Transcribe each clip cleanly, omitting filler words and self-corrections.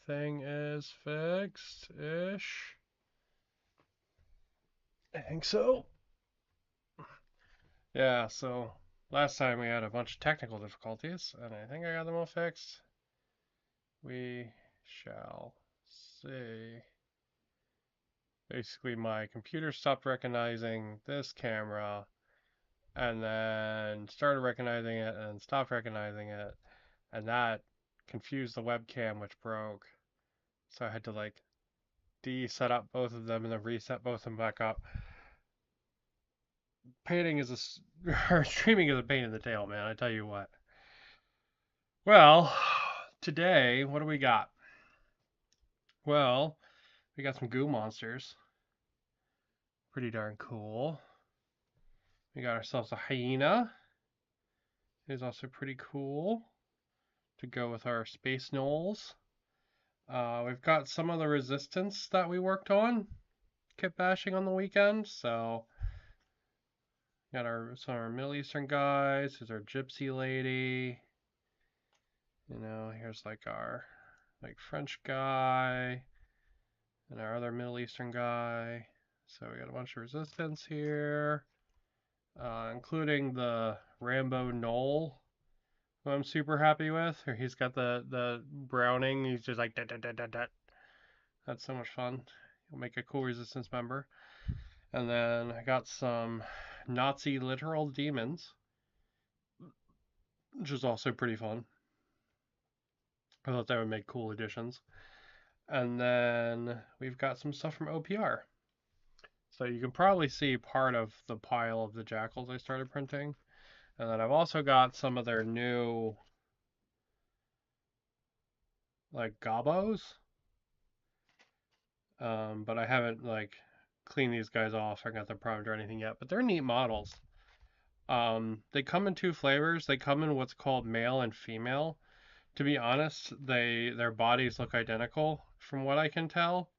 everything is fixed-ish. I think so. Yeah, so last time we had a bunch of technical difficulties, and I think I got them all fixed. We shall see. Basically, my computer stopped recognizing this camera, and then started recognizing it, and stopped recognizing it, and that confused the webcam, which broke. So I had to like de-set up both of them and then reset both of them back up. Painting is or streaming is a pain in the tail, man. I tell you what. Well, today, what do we got? Well, we got some goo monsters. Pretty darn cool. We got ourselves a hyena. It is also pretty cool to go with our space gnolls. We've got some of the resistance that we worked on, kit bashing on the weekend. So, got some of our Middle Eastern guys. Here's our gypsy lady. You know, here's like our French guy and our other Middle Eastern guy. So we got a bunch of resistance here, including the Rambo Knoll, who I'm super happy with. He's got the Browning. He's just like dat. That's so much fun. He'll make a cool resistance member. And then I got some Nazi literal demons, which is also pretty fun. I thought that would make cool additions. And then we've got some stuff from OPR. So you can probably see part of the pile of the jackals I started printing. And then I've also got some of their new like gobos. But I haven't like cleaned these guys off or got them primed or anything yet. But they're neat models. They come in two flavors. They come in what's called male and female. To be honest, their bodies look identical from what I can tell.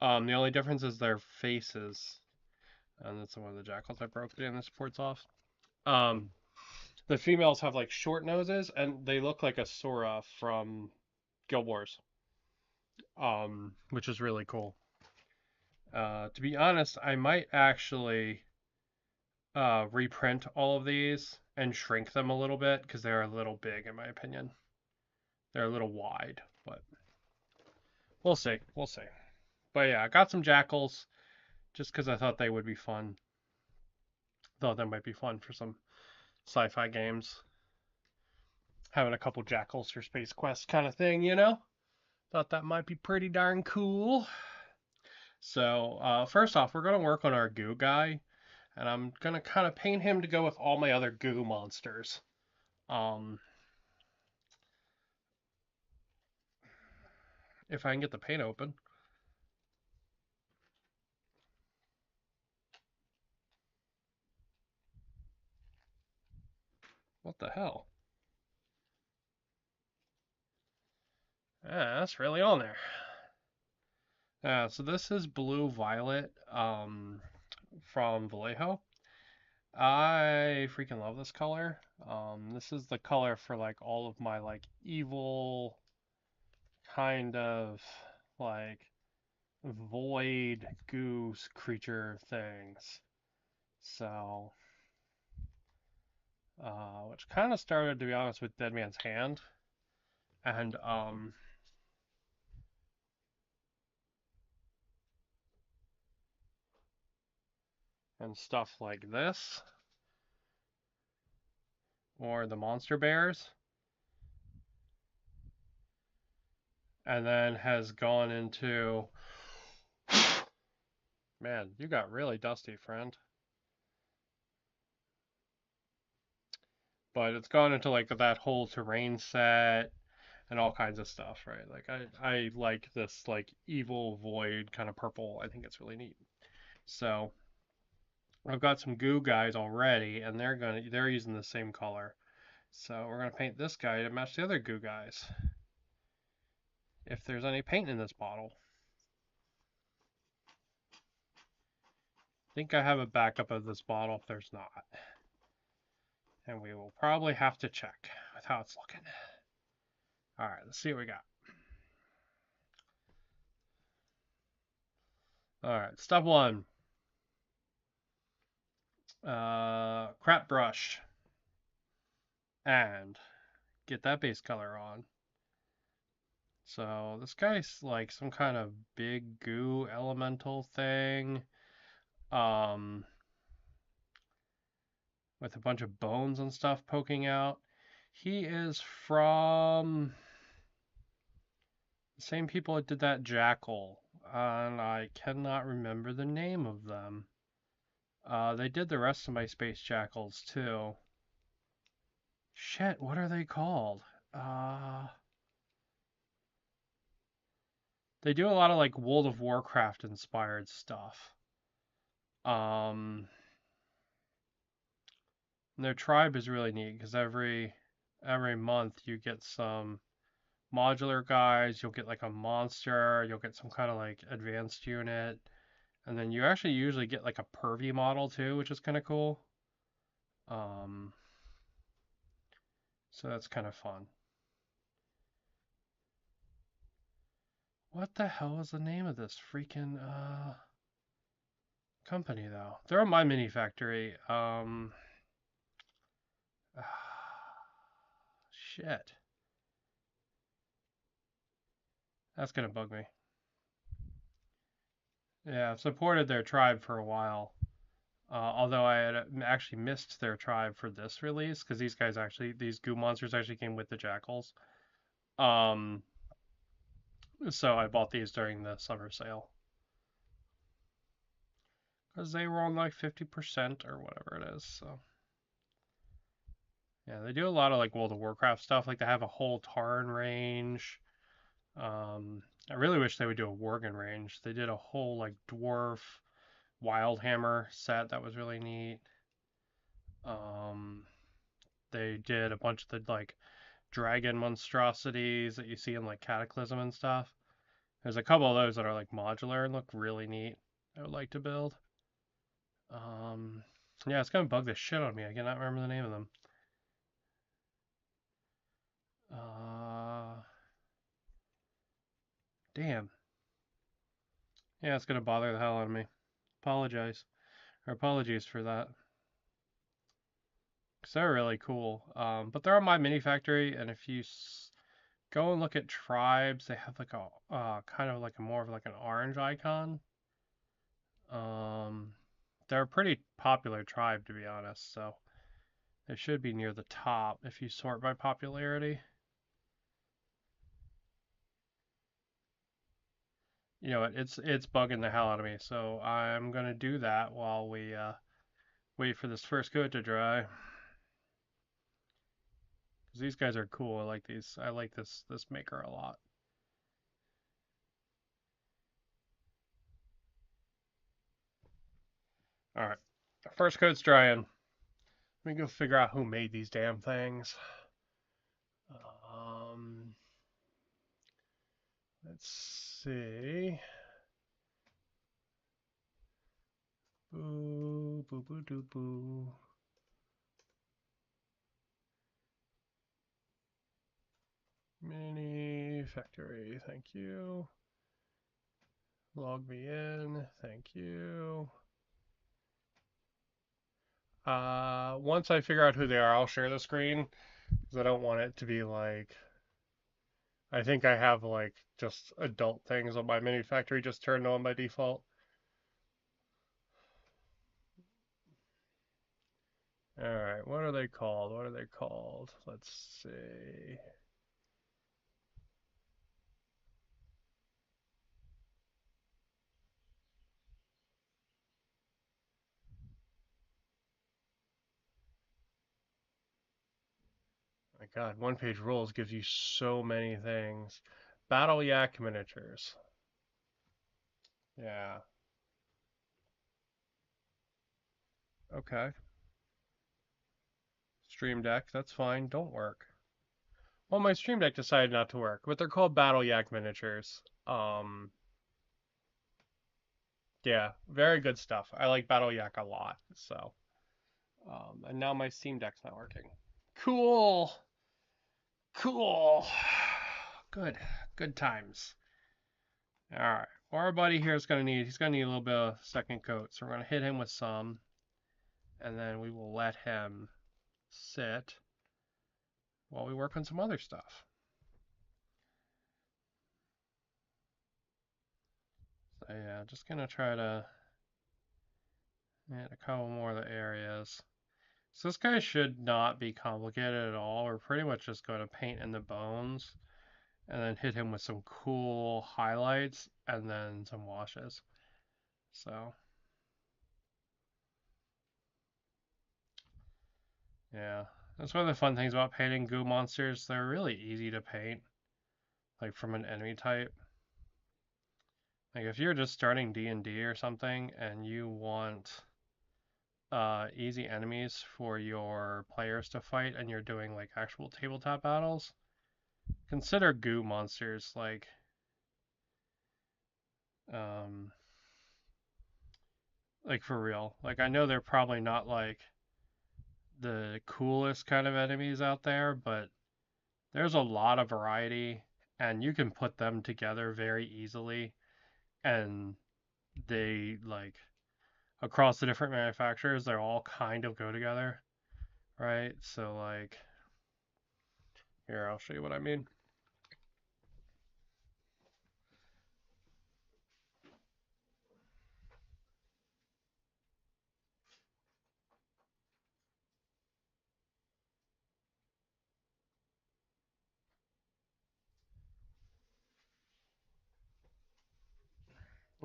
The only difference is their faces. And that's one of the jackals I broke and the supports off. The females have like short noses and they look like a Sora from Guild Wars, which is really cool. To be honest, I might actually reprint all of these and shrink them a little bit because they're a little big in my opinion. They're a little wide, but we'll see. We'll see. But yeah, I got some jackals just because I thought they would be fun. Thought that might be fun for some sci-fi games. Having a couple jackals for Space Quest kind of thing, you know? Thought that might be pretty darn cool. So, first off, we're going to work on our goo guy. And I'm going to kind of paint him to go with all my other goo monsters. If I can get the paint open. What the hell? Yeah, that's really on there. Yeah, so this is Blue Violet from Vallejo. I freaking love this color. This is the color for like all of my like evil kind of like void goose creature things. So, which kind of started to be honest with Dead Man's Hand, and stuff like this, or the Monster Bears, and then has gone into, man, you got really dusty, friend. But it's gone into like that whole terrain set and all kinds of stuff, right? Like I like this like evil void kind of purple. I think it's really neat. So I've got some goo guys already, and they're using the same color. So we're gonna paint this guy to match the other goo guys. If there's any paint in this bottle. I think I have a backup of this bottle if there's not. And we will probably have to check with how it's looking. Alright, let's see what we got. Alright, step one. Crap brush. And get that base color on. So this guy's like some kind of big goo elemental thing. Um, with a bunch of bones and stuff poking out. He is from the same people that did that jackal, and I cannot remember the name of them. They did the rest of my space jackals too. Shit, what are they called? Uh, they do a lot of like World of Warcraft inspired stuff. Um, their tribe is really neat because every month you get some modular guys, you'll get like a monster, you'll get some kind of like advanced unit, and then you actually usually get like a pervy model too, which is kind of cool. Um, so that's kind of fun. What the hell is the name of this freaking company though? They're on my mini factory. Shit. That's gonna bug me. Yeah, I've supported their tribe for a while. Although I had actually missed their tribe for this release because these goo monsters actually came with the jackals. Um, so I bought these during the summer sale because they were on like 50% or whatever it is. So yeah, they do a lot of like World of Warcraft stuff. Like they have a whole Tarn range. I really wish they would do a Worgen range. They did a whole like dwarf Wildhammer set that was really neat. Um, they did a bunch of the like dragon monstrosities that you see in like Cataclysm and stuff. There's a couple of those that are like modular and look really neat. I would like to build. Um, yeah, it's gonna bug the shit out of me. I cannot remember the name of them. Uh, damn. Yeah, it's gonna bother the hell out of me. Apologize. Or apologies for that. Because they're really cool. But they're on my mini factory, and if you go and look at tribes, they have like a kind of like a more of like an orange icon. Um, they're a pretty popular tribe to be honest, so they should be near the top if you sort by popularity. You know, it's bugging the hell out of me, so I'm gonna do that while we wait for this first coat to dry. Because these guys are cool. I like these. I like this maker a lot. All right, first coat's drying. Let me go figure out who made these damn things. Um, let's see. Boo, boo, boo, doo, boo. Mini factory, thank you. Log me in, thank you. Once I figure out who they are, I'll share the screen because I don't want it to be like. I think I have like just adult things on my mini factory just turned on by default. All right, what are they called? What are they called? Let's see. My God, one page rules gives you so many things. Battle Yak miniatures. Yeah. Okay. Stream Deck, that's fine. Don't work. Well, my Stream Deck decided not to work, but they're called Battle Yak miniatures. Yeah, very good stuff. I like Battle Yak a lot. So, and now my Steam Deck's not working. Cool. Cool. Good. Good times. All right. our buddy here is going to need, he's going to need a little bit of second coat. So we're going to hit him with some, and then we will let him sit while we work on some other stuff. So yeah, just going to try to hit a couple more of the areas. So this guy should not be complicated at all. We're pretty much just going to paint in the bones and then hit him with some cool highlights and then some washes. So yeah, that's one of the fun things about painting goo monsters. They're really easy to paint, like from an enemy type. Like if you're just starting D&D or something and you want easy enemies for your players to fight and you're doing like actual tabletop battles, consider goo monsters um, like for real. Like I know they're probably not like the coolest kind of enemies out there, but there's a lot of variety and you can put them together very easily and they like across the different manufacturers, they all kind of go together, right? So like here, I'll show you what I mean.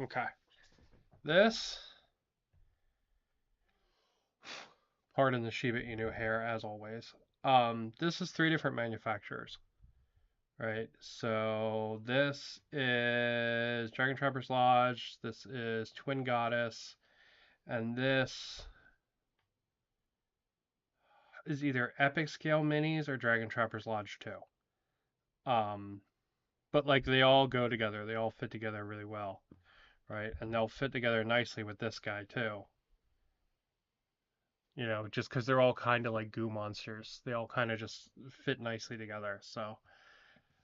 Okay. This, pardon the Shiba Inu hair as always. This is 3 different manufacturers, right? So this is Dragon Trapper's Lodge, this is Twin Goddess, and this is either Epic Scale Minis or Dragon Trapper's Lodge 2. But like they all go together, they all fit together really well, right? And they'll fit together nicely with this guy too. You know, just because they're all kind of like goo monsters, they all kind of just fit nicely together. So,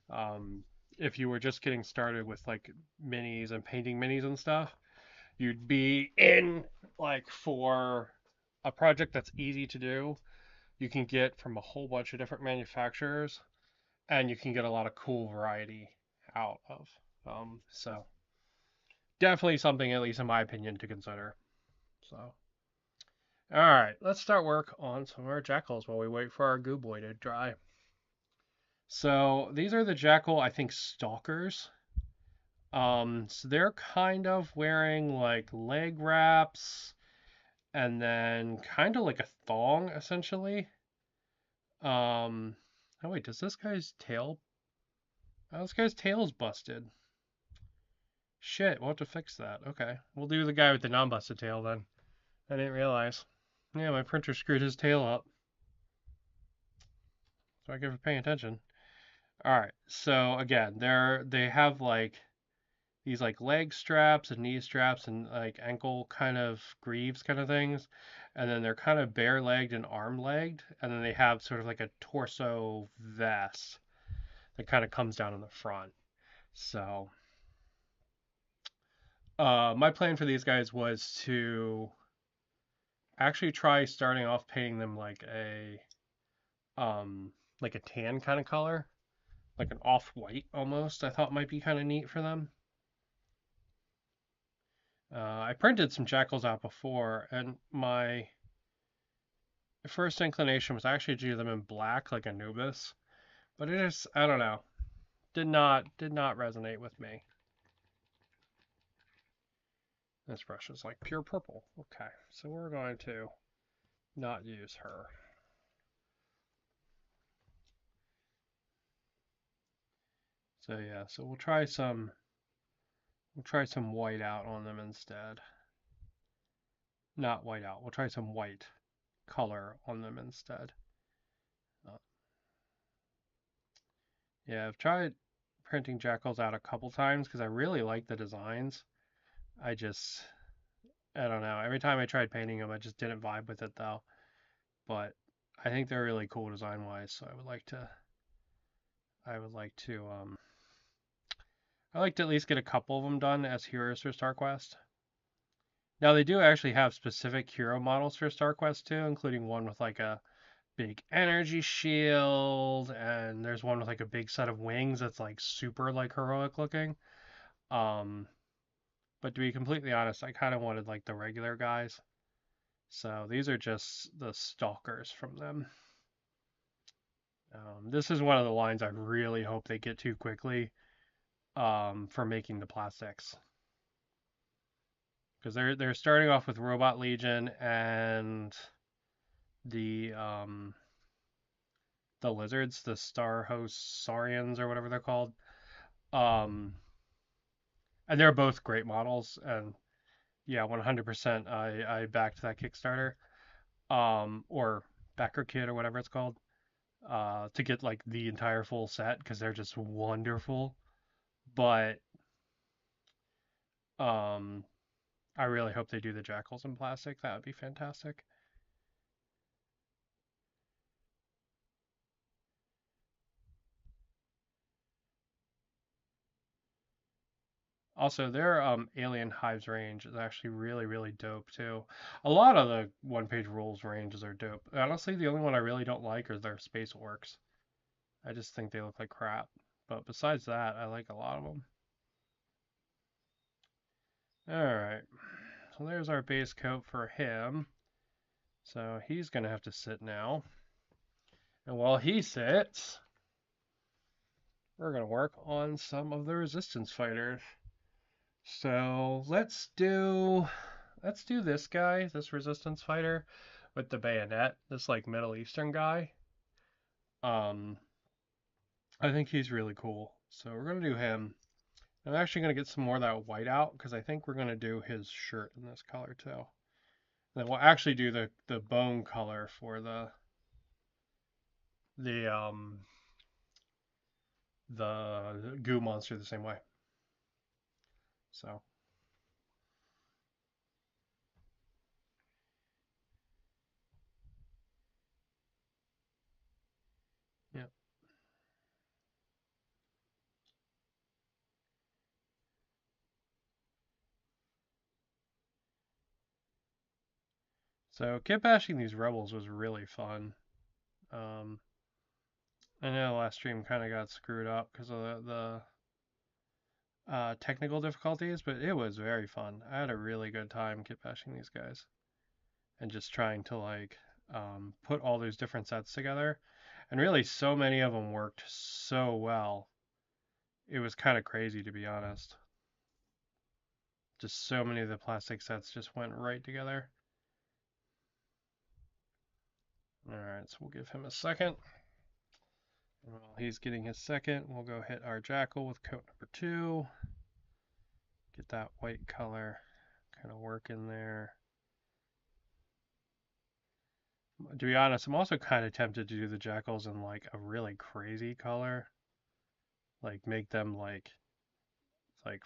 um, if you were just getting started with like minis and painting minis and stuff, you'd be in like for a project that's easy to do. You can get from a whole bunch of different manufacturers, and you can get a lot of cool variety out of. So definitely something, at least in my opinion, to consider. So. Alright, let's start work on some of our jackals while we wait for our goo boy to dry. So these are the jackal, I think, stalkers. So they're kind of wearing like leg wraps and then kind of like a thong, essentially. Oh wait, does this guy's tail? Oh, this guy's tail's busted. Shit, we'll have to fix that. Okay, we'll do the guy with the non-busted tail then. I didn't realize. Yeah, my printer screwed his tail up. So I give for paying attention. All right. So again, they have like these like leg straps and knee straps and like ankle kind of greaves kind of things, and then they're kind of bare-legged and arm-legged, and then they have sort of like a torso vest that kind of comes down in the front. So, my plan for these guys was to actually try starting off painting them um like a tan kind of color, like an off-white almost. I thought might be kind of neat for them. I printed some jackals out before, and my first inclination was actually to do them in black, like Anubis, but it just, I don't know, did not resonate with me. This brush is like pure purple. Okay, so we're going to not use her. So yeah, so we'll try some white out on them instead. Not white out. We'll try some white color on them instead. Uh, yeah, I've tried printing jackals out a couple times because I really like the designs. I just, I don't know. Every time I tried painting them, I just didn't vibe with it though. But I think they're really cool design wise, so I would like to I like to at least get a couple of them done as heroes for StarQuest. Now they do actually have specific hero models for StarQuest too, including one with like a big energy shield, and there's one with like a big set of wings that's like super like heroic looking. Um, but to be completely honest, I kind of wanted like the regular guys. So these are just the stalkers from them. This is one of the lines I really hope they get to quickly for making the plastics. Because they're starting off with Robot Legion and the the lizards, the Star Host Saurians or whatever they're called. Um, and they're both great models. And yeah, 100% I backed that Kickstarter. Or Backer Kit or whatever it's called. To get like the entire full set because they're just wonderful. But um, I really hope they do the jackals in plastic. That would be fantastic. Also, their Alien Hives range is actually really, really dope too. A lot of the one-page rules ranges are dope. Honestly, the only one I really don't like is their Space Orcs. I just think they look like crap. But besides that, I like a lot of them. Alright, so there's our base coat for him. So he's going to have to sit now. And while he sits, we're going to work on some of the resistance fighters. So let's do this guy, this resistance fighter with the bayonet, this like Middle Eastern guy. Um, I think he's really cool. So we're gonna do him. I'm actually gonna get some more of that white out because I think we're gonna do his shirt in this color too. And then we'll actually do the bone color for the the goo monster the same way. So yeah. So kit bashing these rebels was really fun. Um, I know the last stream kind of got screwed up because of the technical difficulties, but it was very fun. I had a really good time kit bashing these guys and just trying to like put all those different sets together. And really, so many of them worked so well. It was kind of crazy to be honest. Just so many of the plastic sets just went right together. All right, so we'll give him a second. And while he's getting his second, we'll go hit our jackal with coat number 2. Get that white color kind of work in there. To be honest, I'm also kind of tempted to do the jackals in like a really crazy color. Like make them like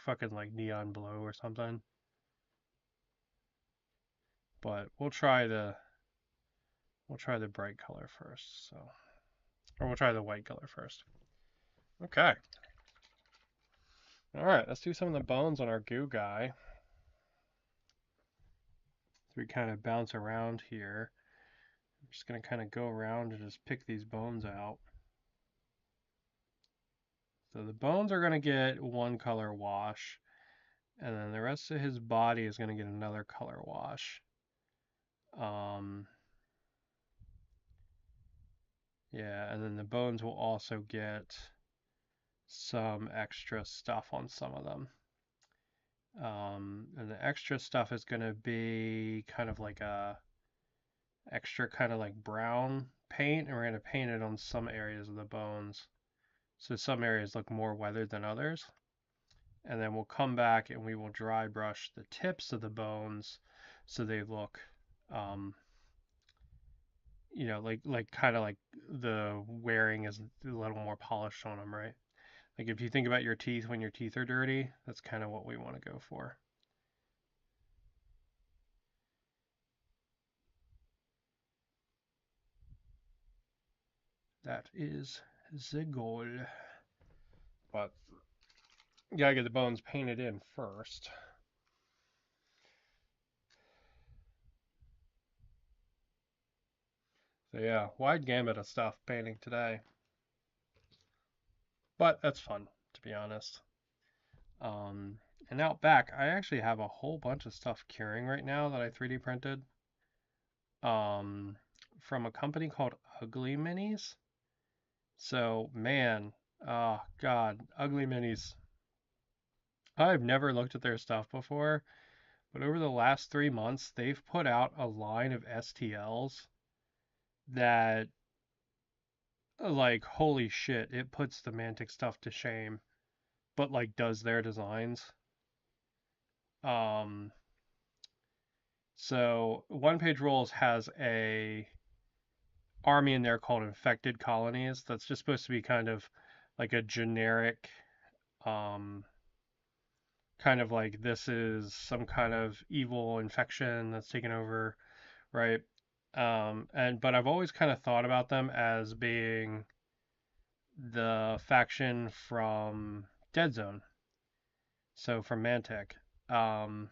fucking like neon blue or something. But we'll try the bright color first. So or we'll try the white color first. Okay. All right, let's do some of the bones on our goo guy. So we kind of bounce around here. I'm just going to kind of go around and just pick these bones out. So the bones are going to get one color wash, and then the rest of his body is going to get another color wash. Um, yeah, and then the bones will also get some extra stuff on some of them. And the extra stuff is going to be kind of like a extra kind of like brown paint, and we're going to paint it on some areas of the bones. So some areas look more weathered than others. And then we'll come back and we will dry brush the tips of the bones so they look you know, like kind of like the wearing is a little more polished on them, right? Like if you think about your teeth when your teeth are dirty, that's kind of what we want to go for. That is the goal. But You gotta get the bones painted in first. So yeah, wide gamut of stuff painting today. But that's fun, to be honest. Um, and out back, I actually have a whole bunch of stuff curing right now that I 3D printed. Um, from a company called Ugly Minis. So man, oh God, Ugly Minis. I've never looked at their stuff before, but over the last 3 months, they've put out a line of STLs that, like, holy shit, it puts the Mantic stuff to shame, but like does their designs. Um, so One Page Rules has a army in there called Infected Colonies. That's just supposed to be kind of like a generic, um, kind of like this is some kind of evil infection that's taken over, right? And but I've always kind of thought about them as being the faction from Dead Zone, so from Mantic. Um,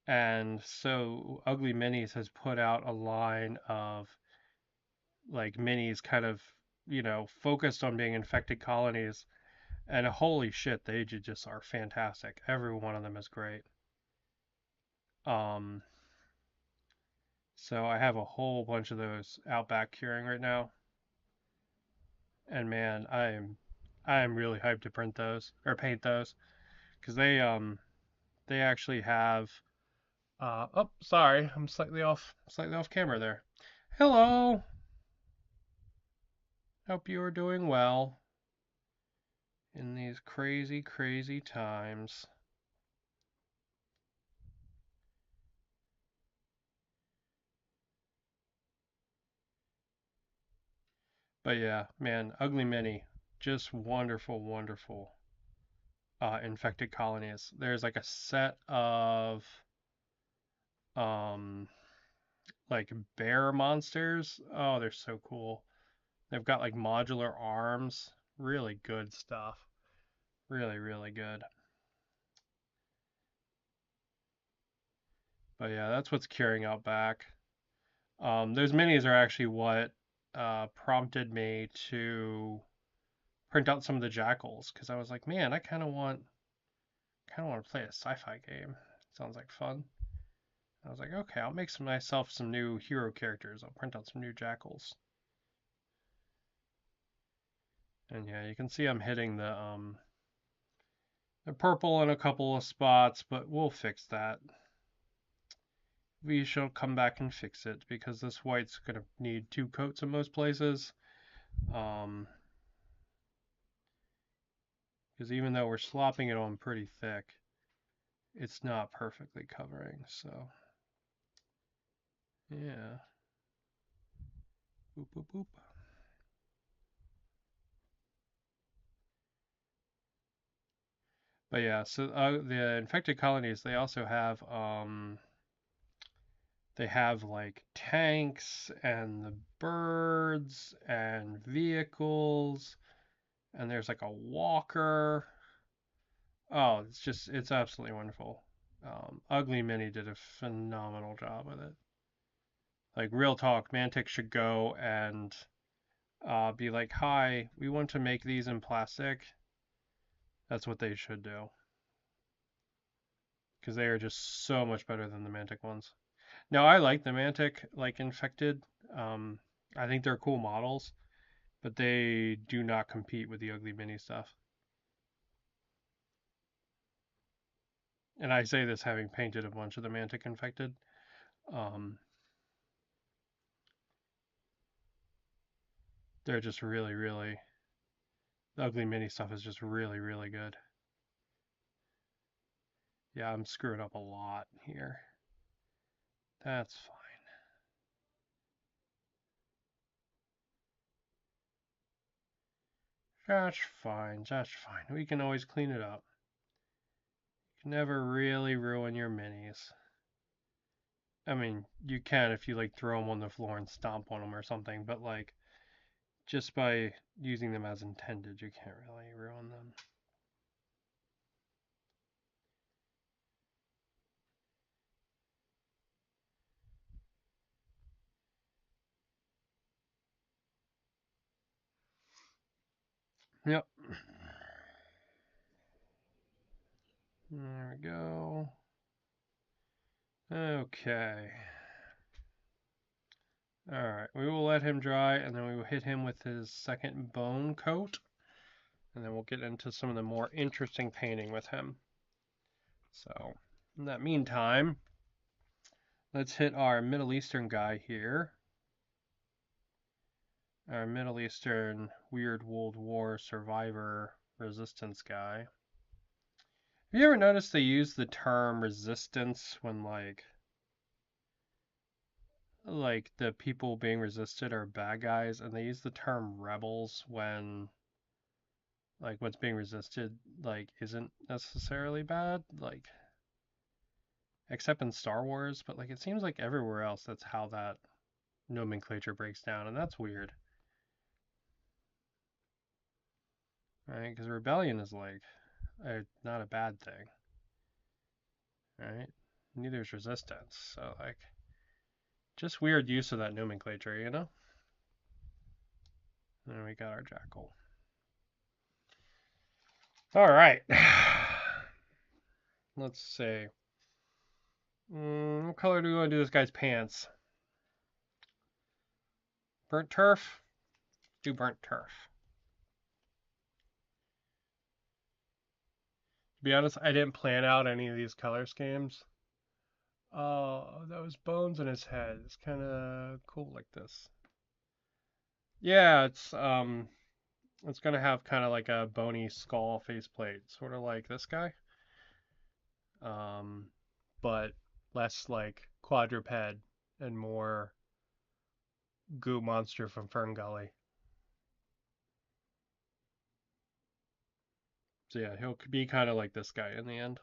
and so Ugly Minis has put out a line of like minis kind of, focused on being infected colonies. And holy shit, they just are fantastic. Every one of them is great. Um, so I have a whole bunch of those out back curing right now. And man, I am really hyped to print those or paint those because they actually have oh, sorry, I'm slightly off camera there. Hello. Hope you are doing well in these crazy, crazy times. But yeah, man, Ugly Mini, just wonderful, wonderful infected colonies. There's like a set of um like bear monsters. Oh, they're so cool. They've got like modular arms. Really good stuff. Really, really good. But yeah, that's what's curing out back. Those minis are actually what prompted me to print out some of the jackals because I was like, man, I kind of want to play a sci-fi game. Sounds like fun. I was like, okay, I'll make myself some new hero characters. I'll print out some new jackals. And yeah, you can see I'm hitting the purple in a couple of spots, but we'll fix that. We shall come back and fix it because this white's gonna need 2 coats in most places. Um, because even though we're slopping it on pretty thick, it's not perfectly covering. So yeah, boop boop boop. But yeah, so the infected colonies, they have like tanks and the birds and vehicles, and there's like a walker. Oh, it's absolutely wonderful. Ugly Mini did a phenomenal job with it. Like real talk, Mantic should go and be like, "Hi, we want to make these in plastic." That's what they should do because they are just so much better than the Mantic ones. Now, I like the Mantic like infected. Um, I think they're cool models, but they do not compete with the Ugly Mini stuff. And I say this having painted a bunch of the Mantic infected. Um, they're just really, really. The Ugly Mini stuff is just really, really good. Yeah, I'm screwing up a lot here. That's fine. That's fine. That's fine. We can always clean it up. You can never really ruin your minis. I mean, you can if you like throw them on the floor and stomp on them or something, but like just by using them as intended, you can't really ruin them. Yep. There we go. Okay. Alright, we will let him dry, and then we will hit him with his second bone coat, and then we'll get into some of the more interesting painting with him. So, in that meantime, let's hit our Middle Eastern guy here. Our Middle Eastern Weird World War Survivor Resistance guy. Have you ever noticed they use the term resistance when like the people being resisted are bad guys, and they use the term rebels when like what's being resisted like isn't necessarily bad, like except in Star Wars, but like it seems like everywhere else that's how that nomenclature breaks down, and that's weird, right? Because rebellion is like not a bad thing, right? Neither is resistance, so like just weird use of that nomenclature, you know? And we got our jackal. All right. Let's see. What color do we want to do this guy's pants? Burnt turf? Do burnt turf. To be honest, I didn't plan out any of these color schemes. Oh, that was bones in his head. It's kind of cool like this. Yeah, it's gonna have kind of like a bony skull faceplate, sort of like this guy. Um, but less like quadruped and more goo monster from Fern Gully. So yeah, he'll be kind of like this guy in the end.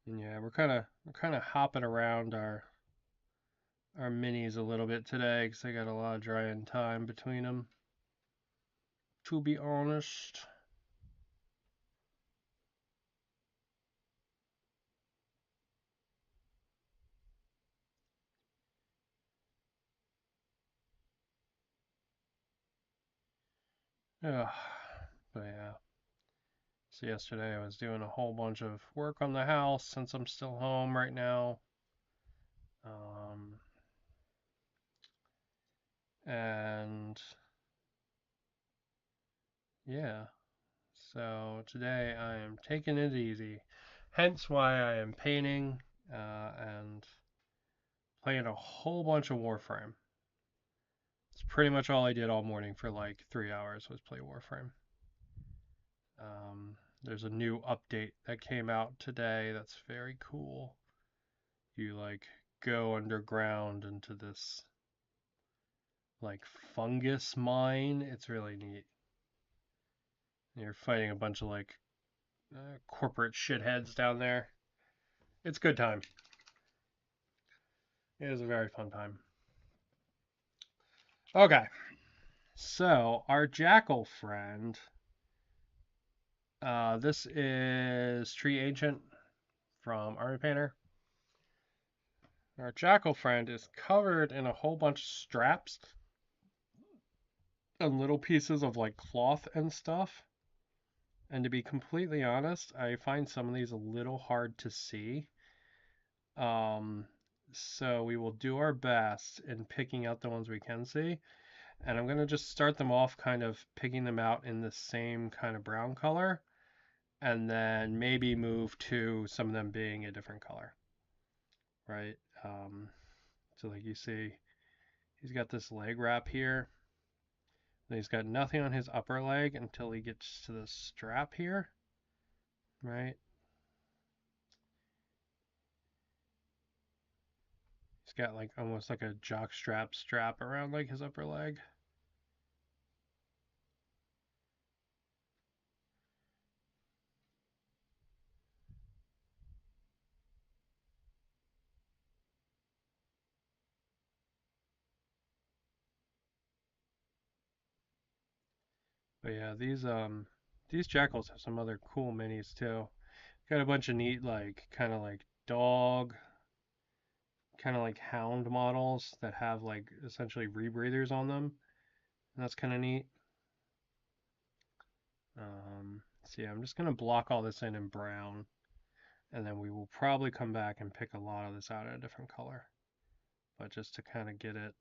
And yeah, we're kind of hopping around our minis a little bit today because I got a lot of drying time between them. To be honest. Ugh. But yeah. So yesterday I was doing a whole bunch of work on the house since I'm still home right now. And yeah. So today I am taking it easy. Hence why I am painting and playing a whole bunch of Warframe. It's pretty much all I did all morning for like 3 hours was play Warframe. There's a new update that came out today that's very cool. You like go underground into this like fungus mine. It's really neat. You're fighting a bunch of like corporate shitheads down there. It's good time. It is a very fun time. Okay, so our jackal friend. This is Tree Ancient from Army Painter. Our jackal friend is covered in a whole bunch of straps and little pieces of like cloth and stuff. And to be completely honest, I find some of these a little hard to see. Um, so we will do our best in picking out the ones we can see. And I'm going to just start them off kind of picking them out in the same kind of brown color. And then maybe move to some of them being a different color. Right? So like you see, he's got this leg wrap here. Then he's got nothing on his upper leg until he gets to the strap here. Right? He's got like almost like a jock strap around like his upper leg. But yeah, these jackals have some other cool minis too. Got a bunch of neat like kind of like kind of like hound models that have like essentially rebreathers on them. And that's kind of neat. So yeah, I'm just going to block all this in brown. And then we will probably come back and pick a lot of this out in a different color. But just to kind of get it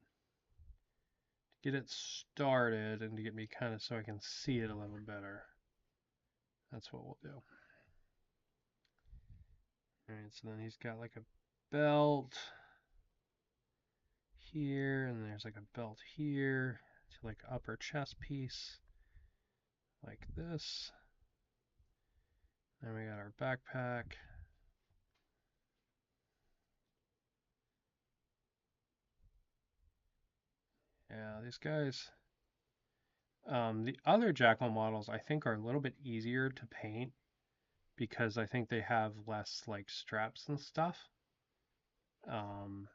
started and to get me kind of so I can see it a little better. That's what we'll do. Alright, so then he's got like a belt here, and there's like a belt here to like upper chest piece, like this. Then we got our backpack. Yeah, these guys. The other jackal models I think are a little bit easier to paint because I think they have less like straps and stuff. But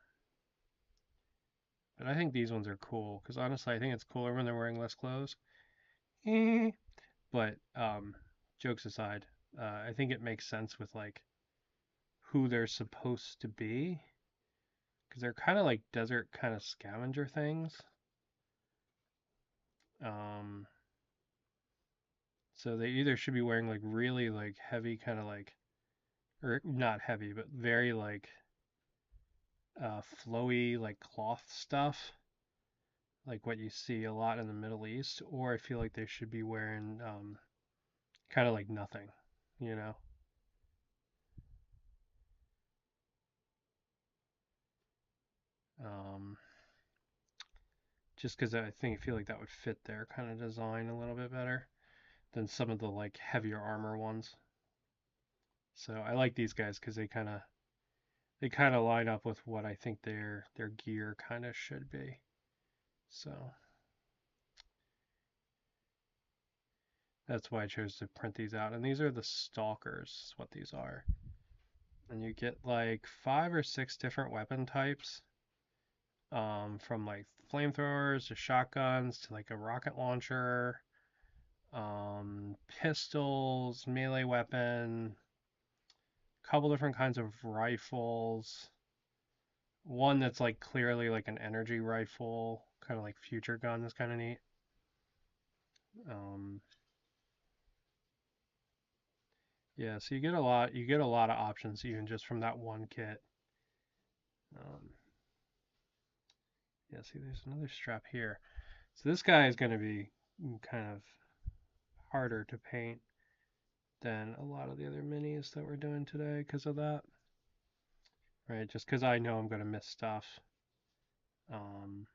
I think these ones are cool because honestly I think it's cooler when they're wearing less clothes. But jokes aside, I think it makes sense with like who they're supposed to be because they're kind of like desert kind of scavenger things. So they either should be wearing like really like heavy kind of like, or not heavy, but very like flowy like cloth stuff, like what you see a lot in the Middle East, or I feel like they should be wearing kind of like nothing, you know. Um, just because I feel like that would fit their kind of design a little bit better than some of the like heavier armor ones. So I like these guys because they kind of line up with what I think their gear kind of should be. So that's why I chose to print these out. And these are the stalkers, is what these are. And you get like 5 or 6 different weapon types, from like flamethrowers to shotguns to like a rocket launcher, pistols, melee weapon, a couple different kinds of rifles. One that's like clearly like an energy rifle, kind of like future gun is kind of neat. Um, yeah, so you get a lot of options even just from that one kit. Um, yeah, see, there's another strap here. So this guy is going to be kind of harder to paint than a lot of the other minis that we're doing today because of that. Right, just because I know I'm going to miss stuff. Um,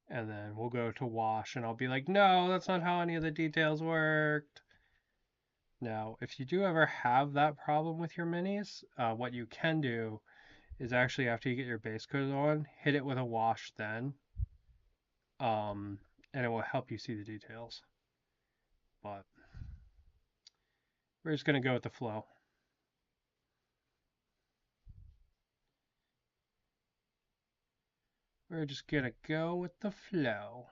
and then we'll go to wash and I'll be like, no, that's not how any of the details worked. Now, if you do ever have that problem with your minis, what you can do is actually after you get your base coat on, hit it with a wash then, um, and it will help you see the details. But we're just going to go with the flow. We're just going to go with the flow.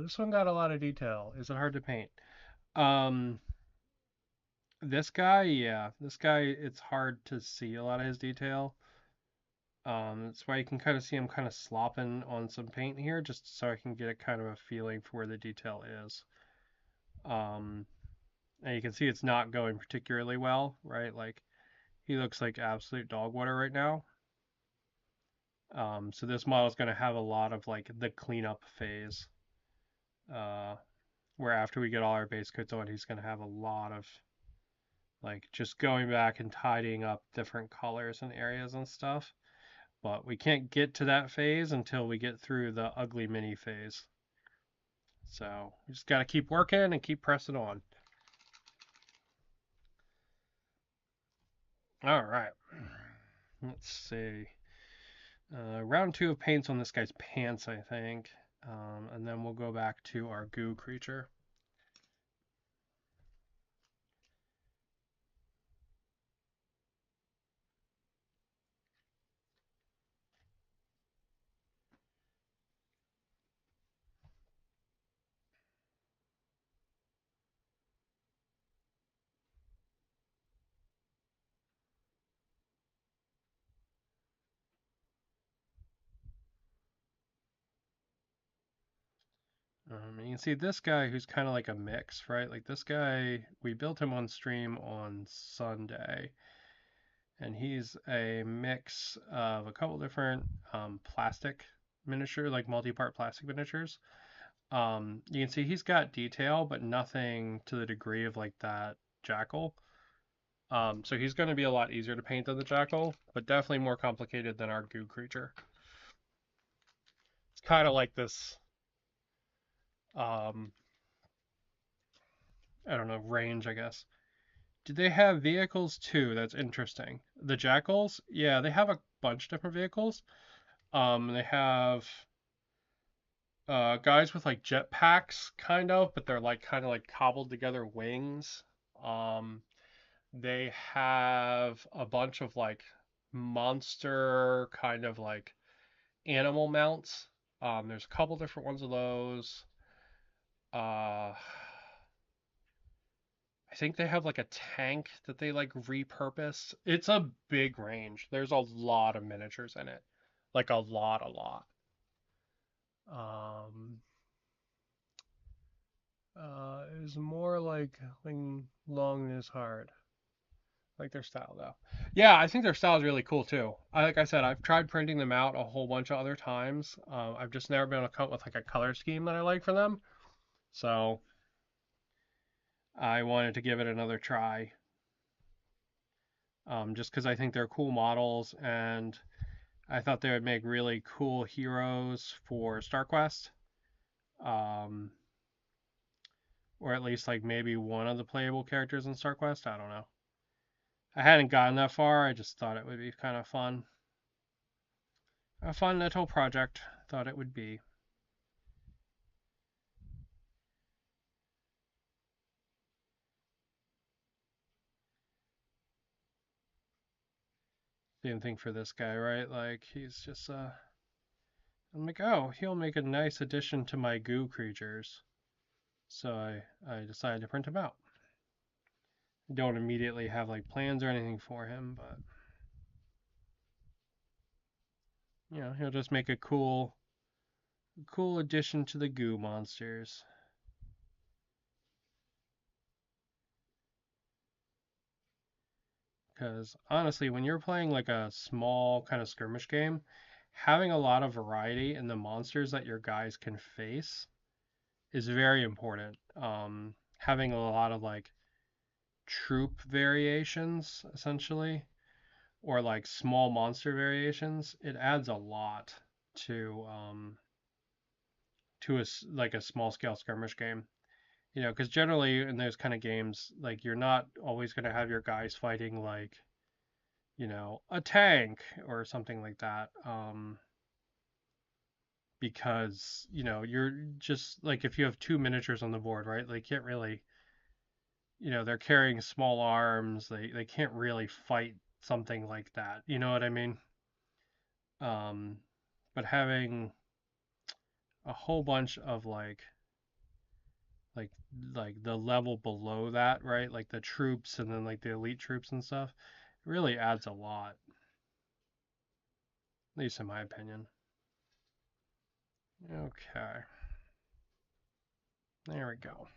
This one got a lot of detail. Is it hard to paint? Um, this guy, yeah, this guy, it's hard to see a lot of his detail. That's why you can kind of see him kind of slopping on some paint here, just so I can get a kind of a feeling for where the detail is. Um, and you can see it's not going particularly well, right? Like he looks like absolute dog water right now. So this model is going to have a lot of like the cleanup phase. Where after we get all our base coats on, he's going to have a lot of like just going back and tidying up different colors and areas and stuff. But we can't get to that phase until we get through the ugly mini phase. So we just got to keep working and keep pressing on. All right. Let's see. Round 2 of paints on this guy's pants, I think. And then we'll go back to our goo creature. You can see this guy who's kind of like a mix, right? Like this guy, we built him on stream on Sunday, and he's a mix of a couple different plastic miniature, like multi-part plastic miniatures. You can see he's got detail, but nothing to the degree of like that jackal. So he's going to be a lot easier to paint than the jackal, but definitely more complicated than our goo creature. It's kind of like this, um, I don't know, range, I guess. Do they have vehicles too? That's interesting. The jackals, yeah, they have a bunch of different vehicles. They have guys with like jetpacks, kind of, but they're like kind of like cobbled together wings. Um, they have a bunch of like monster kind of like animal mounts. There's a couple different ones of those. I think they have like a tank that they like repurposed. It's a big range. There's a lot of miniatures in it. Like a lot, a lot. Um, is more like long is hard. Like their style though. Yeah, I think their style is really cool too. Like I said, I've tried printing them out a whole bunch of other times. I've just never been able to come up with like a color scheme that I like for them. So I wanted to give it another try. Just because I think they're cool models, and I thought they would make really cool heroes for StarQuest. Um, or at least like maybe one of the playable characters in StarQuest. I don't know. I hadn't gotten that far. I just thought it would be kind of fun. A fun little project. Thought it would be. Same thing for this guy, right? Like he's just I'm like, oh, he'll make a nice addition to my goo creatures. So I decided to print him out. I don't immediately have like plans or anything for him, but you know, he'll just make a cool addition to the goo monsters. Because honestly, when you're playing like a small kind of skirmish game, having a lot of variety in the monsters that your guys can face is very important. Having a lot of like troop variations, essentially, or like small monster variations, it adds a lot to like a small scale skirmish game. You know, because generally in those kind of games, like you're not always going to have your guys fighting like, you know, a tank or something like that. Because, you know, you're just like if you have two miniatures on the board, right? They can't really, you know, they're carrying small arms. They can't really fight something like that. You know what I mean? Um, but having a whole bunch of like like the level below that, right? Like the troops and then like the elite troops and stuff, it really adds a lot, at least in my opinion. Okay, there we go.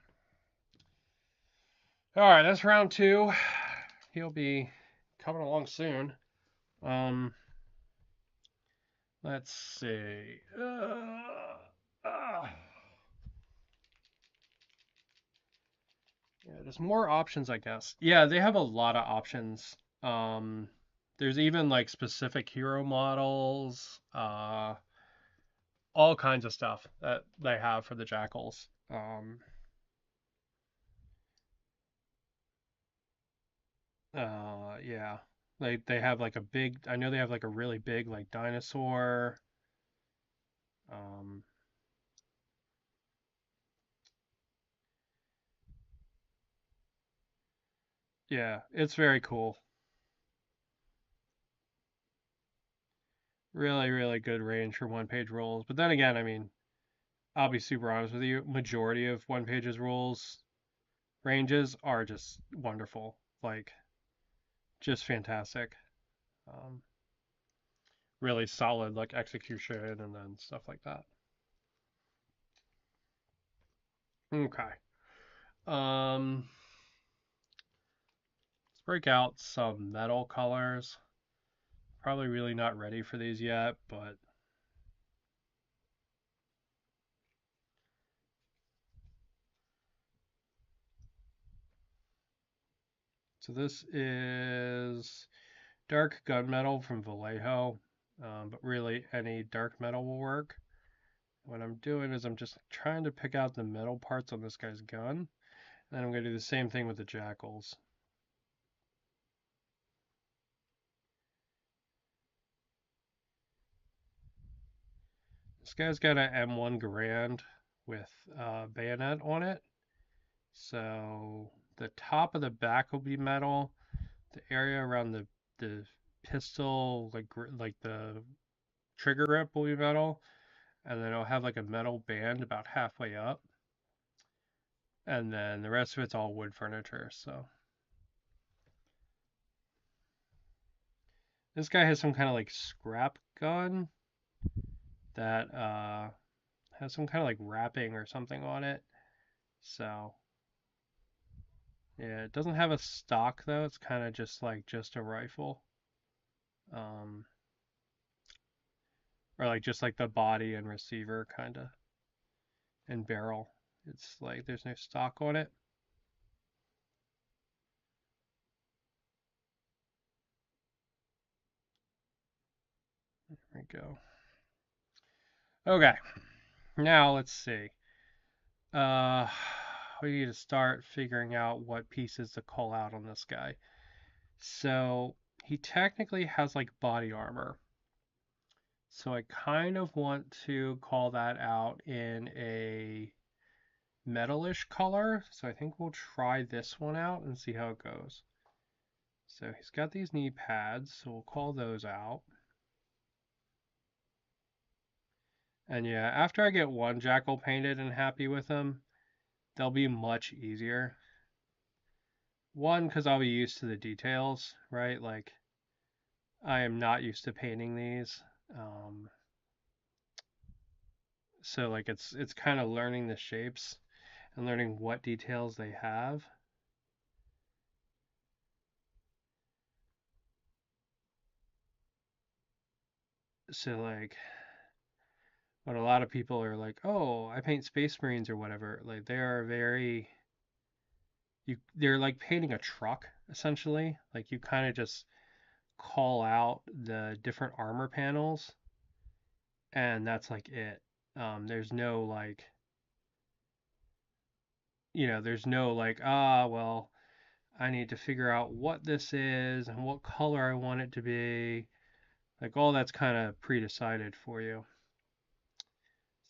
All right, that's round two. He'll be coming along soon. Um, let's see. Yeah, there's more options, I guess. Yeah, they have a lot of options. Um, there's even like specific hero models, all kinds of stuff that they have for the jackals. Yeah, they have like a big. I know they have like a really big like dinosaur. Um, yeah, it's very cool. Really, really good range for one page rules. But then again, I mean, I'll be super honest with you. Majority of one pages rules ranges are just wonderful. Like, just fantastic. Um, really solid, like execution and then stuff like that. Okay. Let's break out some metal colors. Probably really not ready for these yet, but so this is dark gunmetal from Vallejo, but really any dark metal will work. What I'm doing is I'm just trying to pick out the metal parts on this guy's gun, and then I'm going to do the same thing with the jackals. This guy's got an M1 Garand with bayonet on it, so the top of the back will be metal. The area around the pistol, like the trigger grip, will be metal, and then it'll have like a metal band about halfway up, and then the rest of it's all wood furniture. So this guy has some kind of like scrap gun that has some kind of like wrapping or something on it. So yeah, it doesn't have a stock though. It's kind of just a rifle, um, or like just like the body and receiver kind of and barrel. It's like there's no stock on it. There we go. Okay, now let's see. Uh, we need to start figuring out what pieces to call out on this guy. So he technically has like body armor. So I kind of want to call that out in a metalish color. So I think we'll try this one out and see how it goes. So he's got these knee pads, so we'll call those out. And yeah, after I get one jackal painted and happy with them, they'll be much easier. One, because I'll be used to the details, right? Like, I am not used to painting these. Um, so like it's kind of learning the shapes and learning what details they have. So like what a lot of people are like, oh, I paint Space Marines or whatever. Like they are very they're like painting a truck essentially. Like you kind of just call out the different armor panels and that's like it. There's no like there's no like well I need to figure out what this is and what color I want it to be. Like all that's kind of pre-decided for you.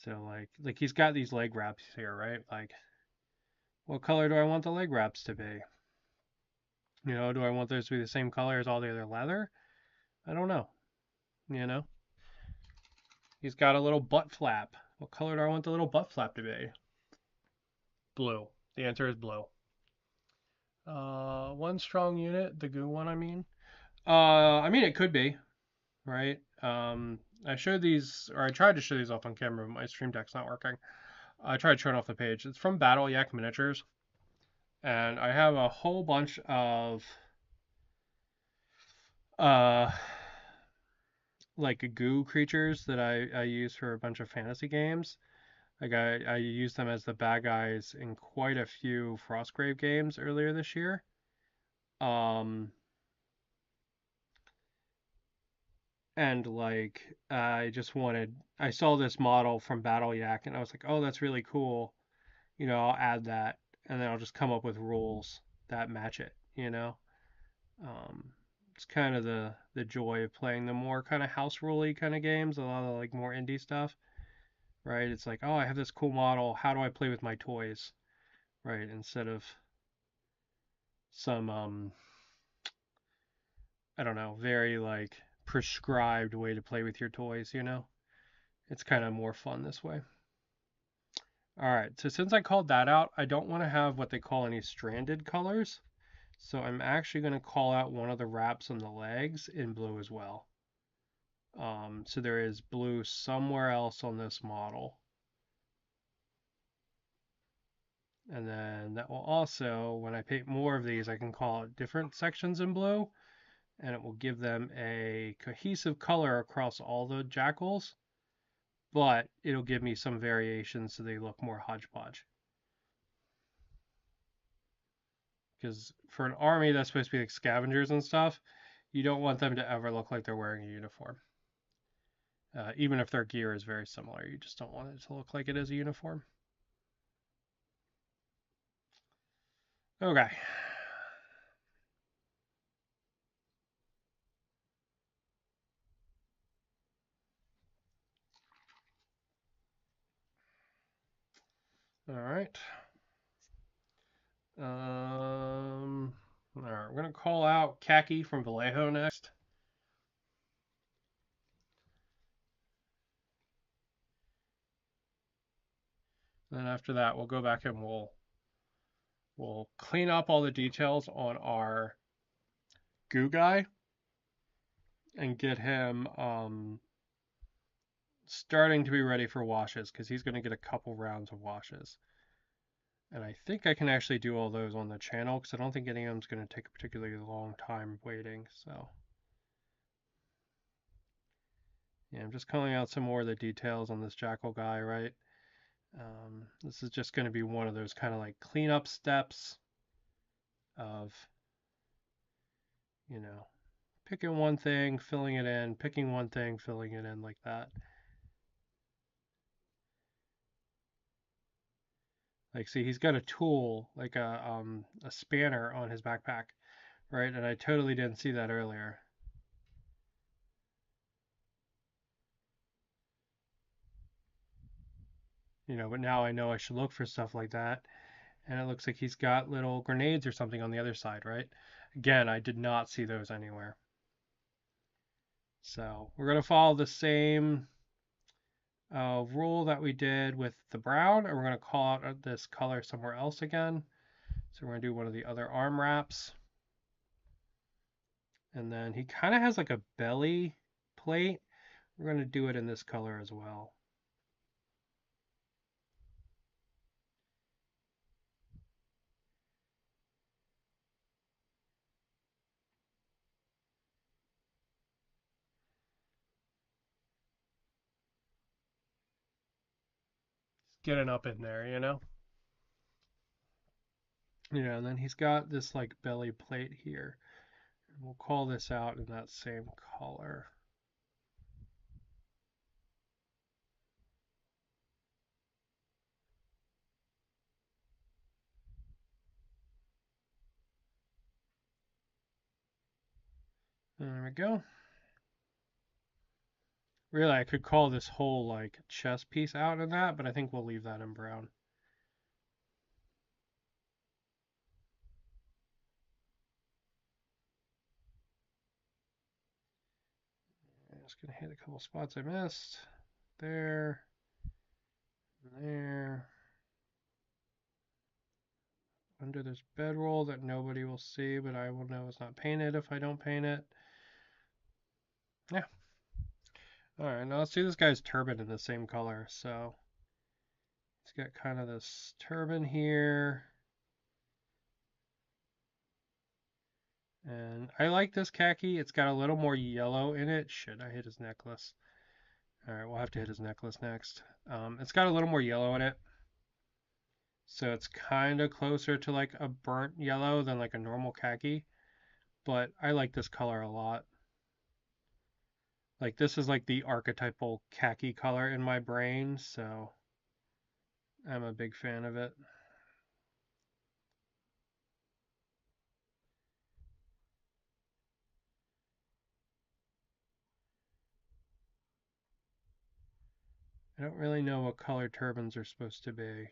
So like he's got these leg wraps here, right? Like what color do I want the leg wraps to be? Do I want those to be the same color as all the other leather? I don't know. You know, he's got a little butt flap. What color do I want the little butt flap to be? Blue. The answer is blue. One strong unit, the goo one, I mean. I mean it could be, right? I showed these, or I tried to show these off on camera, but my stream deck's not working. I tried to turn off the page. It's from Battle Yak Miniatures, and I have a whole bunch of uh like goo creatures that I use for a bunch of fantasy games. Like I used them as the bad guys in quite a few Frostgrave games earlier this year. Um, and like I saw this model from Battle Yak and I was like, oh, that's really cool. I'll add that and then I'll just come up with rules that match it. Um, it's kind of the joy of playing the more kind of house ruley kind of games, a lot of like more indie stuff, right? It's like, oh, I have this cool model. How do I play with my toys, right? Instead of some I don't know, very like prescribed way to play with your toys. It's kind of more fun this way. All right, so since I called that out, I don't want to have what they call any stranded colors. So I'm actually going to call out one of the wraps on the legs in blue as well. So there is blue somewhere else on this model. And then that will also, when I paint more of these, I can call it different sections in blue, and it will give them a cohesive color across all the jackals, but it'll give me some variations so they look more hodgepodge. Because for an army that's supposed to be like scavengers and stuff, you don't want them to ever look like they're wearing a uniform. Even if their gear is very similar, you just don't want it to look like it is a uniform. Okay. All right. All right, we're gonna call out Khaki from Vallejo next. Then after that, we'll go back and we'll clean up all the details on our goo guy and get him starting to be ready for washes because he's going to get a couple rounds of washes. And I think I can actually do all those on the channel because I don't think getting them is going to take a particularly long time waiting. So yeah, I'm just calling out some more of the details on this jackal guy, right? This is just going to be one of those kind of like cleanup steps of, you know, picking one thing, filling it in, picking one thing, filling it in like that. Like, see, he's got a tool, like a spanner on his backpack, right? And I totally didn't see that earlier. You know, but now I know I should look for stuff like that. And it looks like he's got little grenades or something on the other side, right? Again, I did not see those anywhere. So we're going to follow the same rule that we did with the brown, and we're going to call out this color somewhere else again. So we're going to do one of the other arm wraps. And then he kind of has like a belly plate. We're going to do it in this color as well. Getting up in there, you know? And then he's got this like belly plate here. We'll call this out in that same color. There we go. Really, I could call this whole like chest piece out in that, but I think we'll leave that in brown. I'm just gonna hit a couple spots I missed. There, there. Under this bedroll that nobody will see, but I will know it's not painted if I don't paint it. Yeah. Alright, now let's do this guy's turban in the same color. So he's got kind of this turban here. And I like this khaki. It's got a little more yellow in it. Shit, I hit his necklace. Alright, we'll have to hit his necklace next. It's got a little more yellow in it. So it's kind of closer to like a burnt yellow than like a normal khaki. But I like this color a lot. Like this is like the archetypal khaki color in my brain, so I'm a big fan of it. I don't really know what color turbans are supposed to be.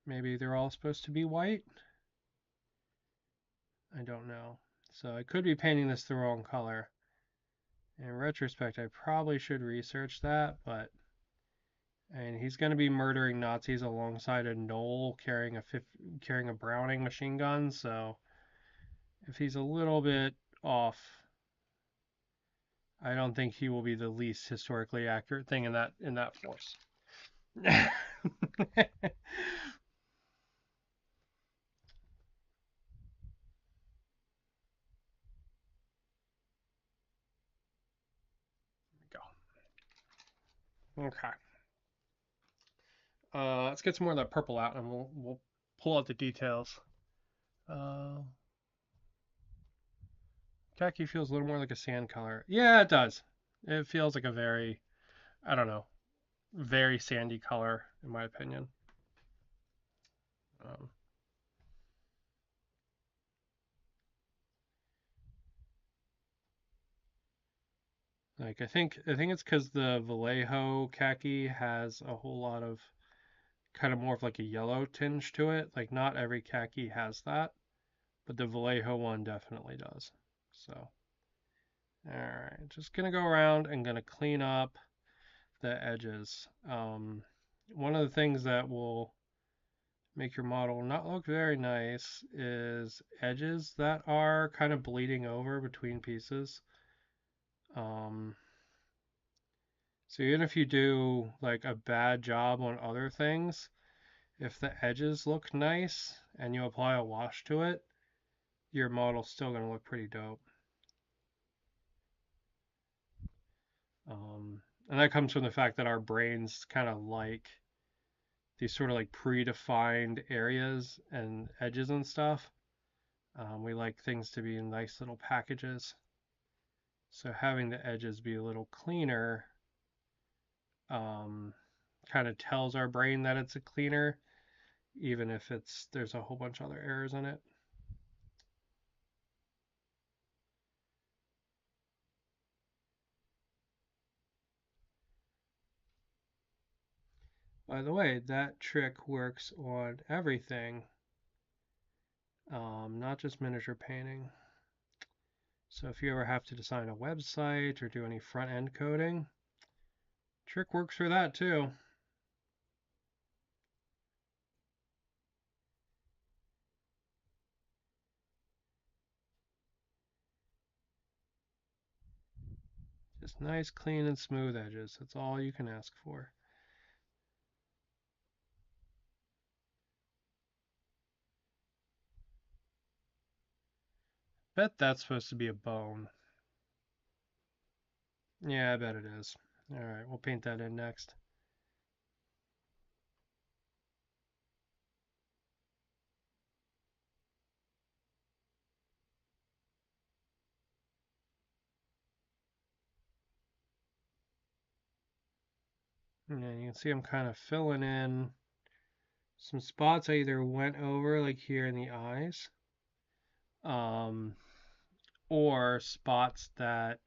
Maybe they're all supposed to be white? I don't know. So I could be painting this the wrong color. In retrospect, I probably should research that, but and he's going to be murdering Nazis alongside a Knoll carrying a Browning machine gun, so if he's a little bit off, I don't think he will be the least historically accurate thing in that force. Okay. Let's get some more of that purple out, and we'll pull out the details. Uh, Khaki feels a little more like a sand color. Yeah, it does. It feels like a very, I don't know, very sandy color, in my opinion. Um, like I think it's because the Vallejo khaki has a whole lot of kind of more of like a yellow tinge to it. Like not every khaki has that, but the Vallejo one definitely does. So, all right, just gonna go around and gonna clean up the edges. One of the things that will make your model not look very nice is edges that are kind of bleeding over between pieces. Um, so even if you do like a bad job on other things, if the edges look nice and you apply a wash to it, your model's still going to look pretty dope. And that comes from the fact that our brains kind of like these sort of like predefined areas and edges and stuff. We like things to be in nice little packages. So having the edges be a little cleaner um, kind of tells our brain that it's a cleaner, even if there's a whole bunch of other errors in it. By the way, that trick works on everything, not just miniature painting. So if you ever have to design a website or do any front end coding, trick works for that too. Just nice, clean, and smooth edges. That's all you can ask for. Bet that's supposed to be a bone. Yeah, I bet it is. All right, we'll paint that in next. And then you can see I'm kind of filling in some spots I either went over, like here in the eyes, um, or spots that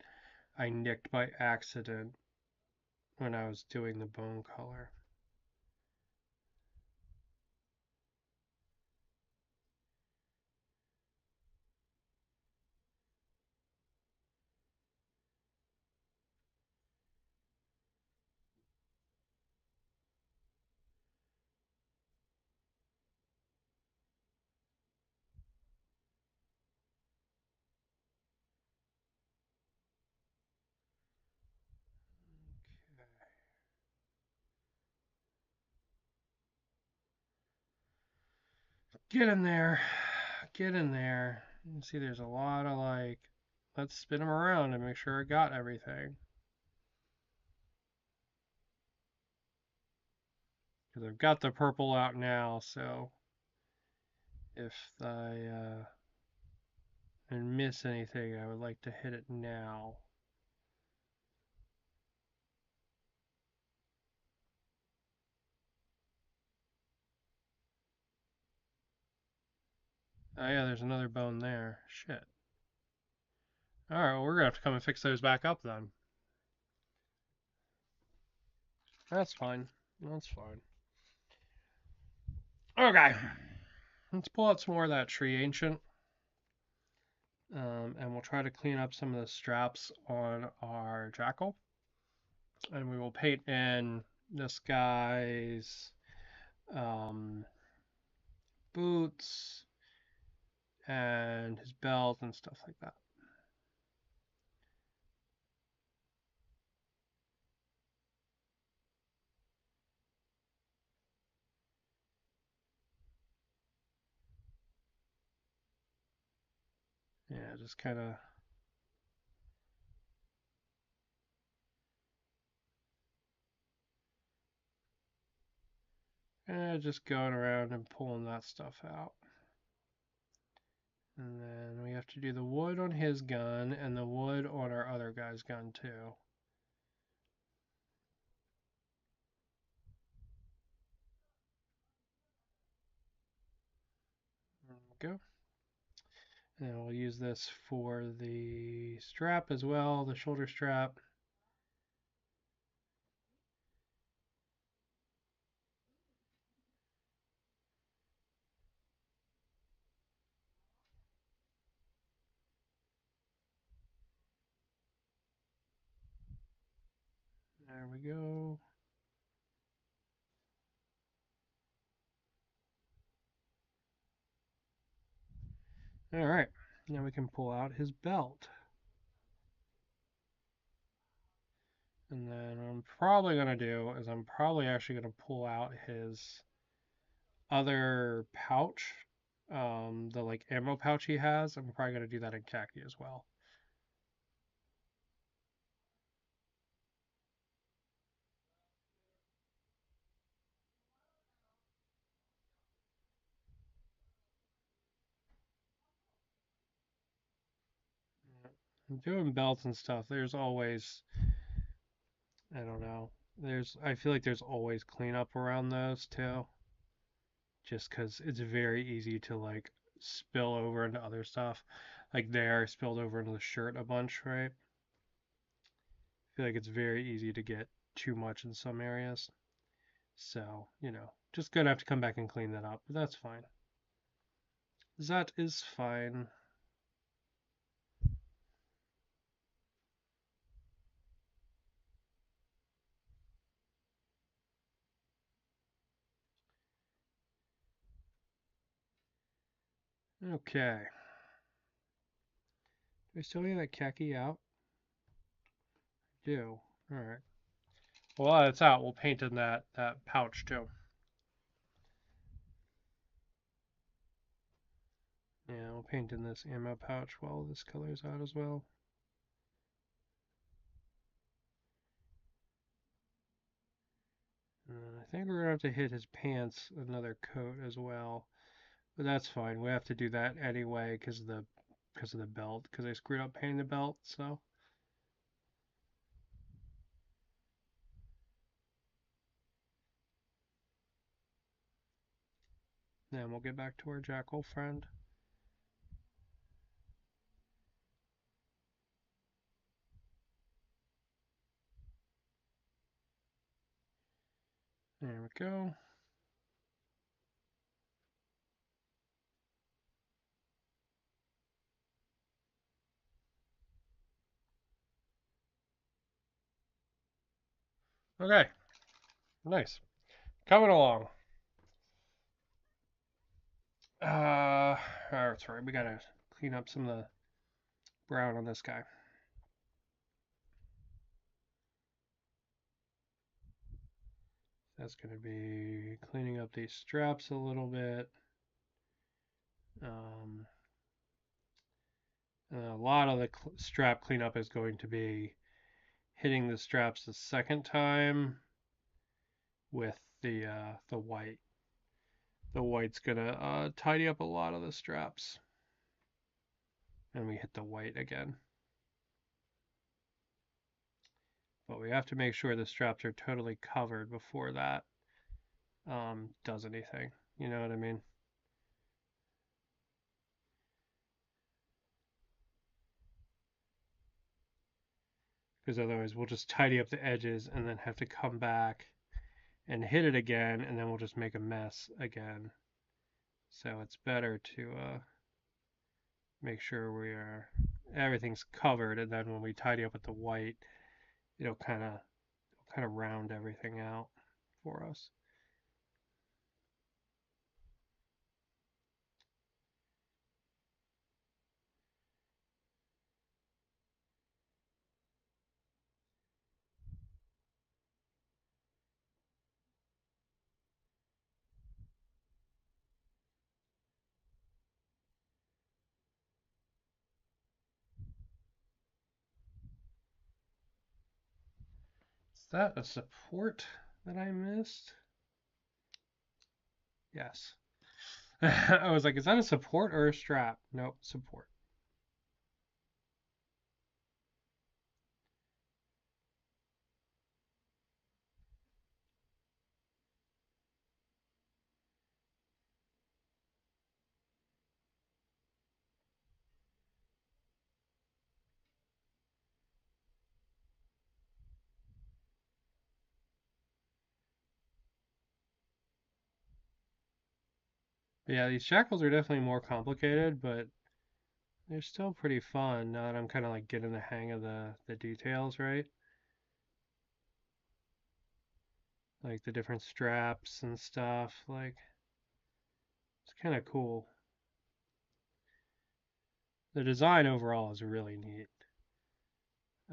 I nicked by accident when I was doing the bone color. Get in there. Get in there. You can see there's a lot of like, let's spin them around and make sure I got everything. Because I've got the purple out now, so if I miss anything, I would like to hit it now. Oh yeah, there's another bone there. Shit. Alright, well, we're gonna have to come and fix those back up then. That's fine. That's fine. Okay. Let's pull out some more of that tree ancient. And we'll try to clean up some of the straps on our jackal. And we will paint in this guy's boots and his belt and stuff like that. Yeah, just kind of. Just going around and pulling that stuff out. And then we have to do the wood on his gun and the wood on our other guy's gun too. There we go. And we'll use this for the strap as well, the shoulder strap. There we go. All right, now we can pull out his belt. And then what I'm probably going to do is I'm probably actually going to pull out his other pouch, the like ammo pouch he has. I'm probably going to do that in khaki as well. Doing belts and stuff, there's always, I don't know, I feel like there's always cleanup around those too. Just because it's very easy to like spill over into other stuff. Like there, spilled over into the shirt a bunch, right? I feel like it's very easy to get too much in some areas. So, just gonna have to come back and clean that up, but that's fine. That is fine. Okay. Do I still need that khaki out? I do. Alright. Well, while it's out, we'll paint in that pouch too. Yeah, we'll paint in this ammo pouch while this color's out as well. And I think we're gonna have to hit his pants another coat as well. But that's fine. We have to do that anyway because of the belt, because I screwed up painting the belt, so. Then we'll get back to our jackal friend. There we go. Okay. Nice. Coming along. That's right. We gotta clean up some of the brown on this guy. That's gonna be cleaning up these straps a little bit. And a lot of the strap cleanup is going to be hitting the straps the second time with the white. The white's gonna tidy up a lot of the straps. And we hit the white again. But we have to make sure the straps are totally covered before that does anything. You know what I mean? Because otherwise we'll just tidy up the edges and then have to come back and hit it again, and then we'll just make a mess again. So it's better to make sure everything's covered, and then when we tidy up with the white, it'll kind of round everything out for us. Is that a support that I missed? Yes. I was like, is that a support or a strap? Nope, support. But yeah, these jackals are definitely more complicated, but they're still pretty fun now that I'm kind of like getting the hang of the details, right? Like the different straps and stuff. Like it's kind of cool. The design overall is really neat.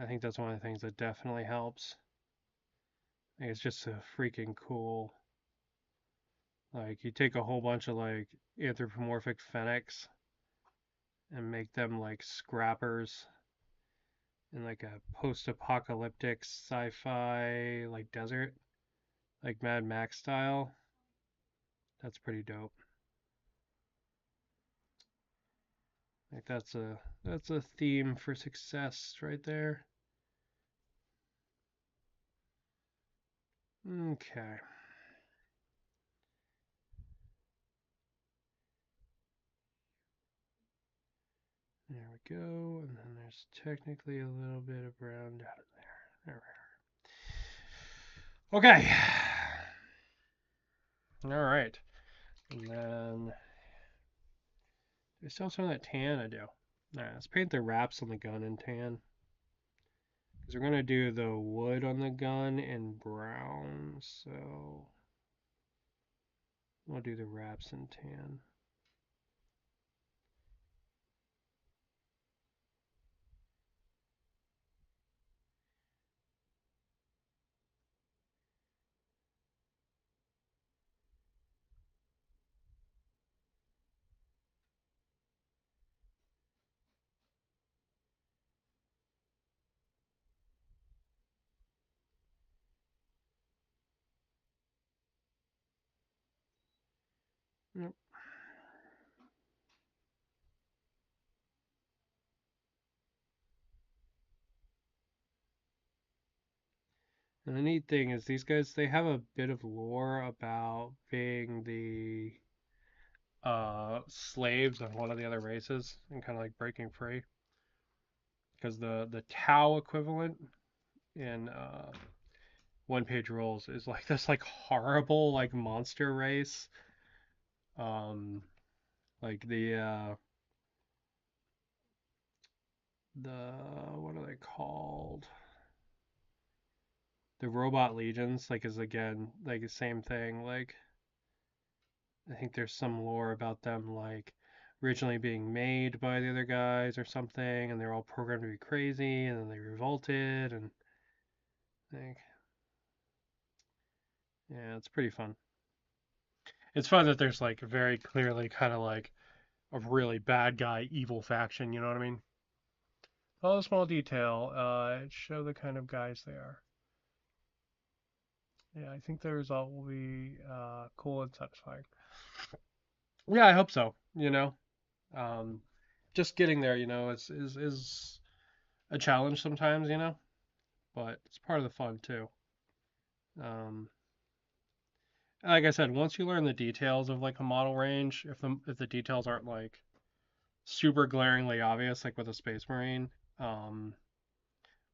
I think that's one of the things that definitely helps. I think it's just so freaking cool. Like you take a whole bunch of like anthropomorphic fennecs and make them like scrappers in like a post-apocalyptic sci-fi like desert, like Mad Max style. That's pretty dope. Like that's a theme for success right there. Okay. There we go. And then there's technically a little bit of brown down in there. There we are. Okay. All right. And then I still have some of that tan I do. All right, let's paint the wraps on the gun in tan. Because we're going to do the wood on the gun in brown. So we'll do the wraps in tan. Yep. And the neat thing is these guys, they have a bit of lore about being the slaves of one of the other races and kind of like breaking free. Because the Tau equivalent in one page rules is like this like horrible like monster race. Um, like the what are they called? The robot legions, like is again like the same thing. Like I think there's some lore about them like originally being made by the other guys or something, and they're all programmed to be crazy, and then they revolted, and like yeah, it's pretty fun. It's fun that there's like very clearly kind of like a really bad guy evil faction. You know what I mean? All the small detail show the kind of guys they are. Yeah, I think the result will be cool and satisfying. Yeah, I hope so. Um, just getting there, is a challenge sometimes, but it's part of the fun too. Um, like I said, once you learn the details of like a model range, if the details aren't like super glaringly obvious, like with a Space Marine, um,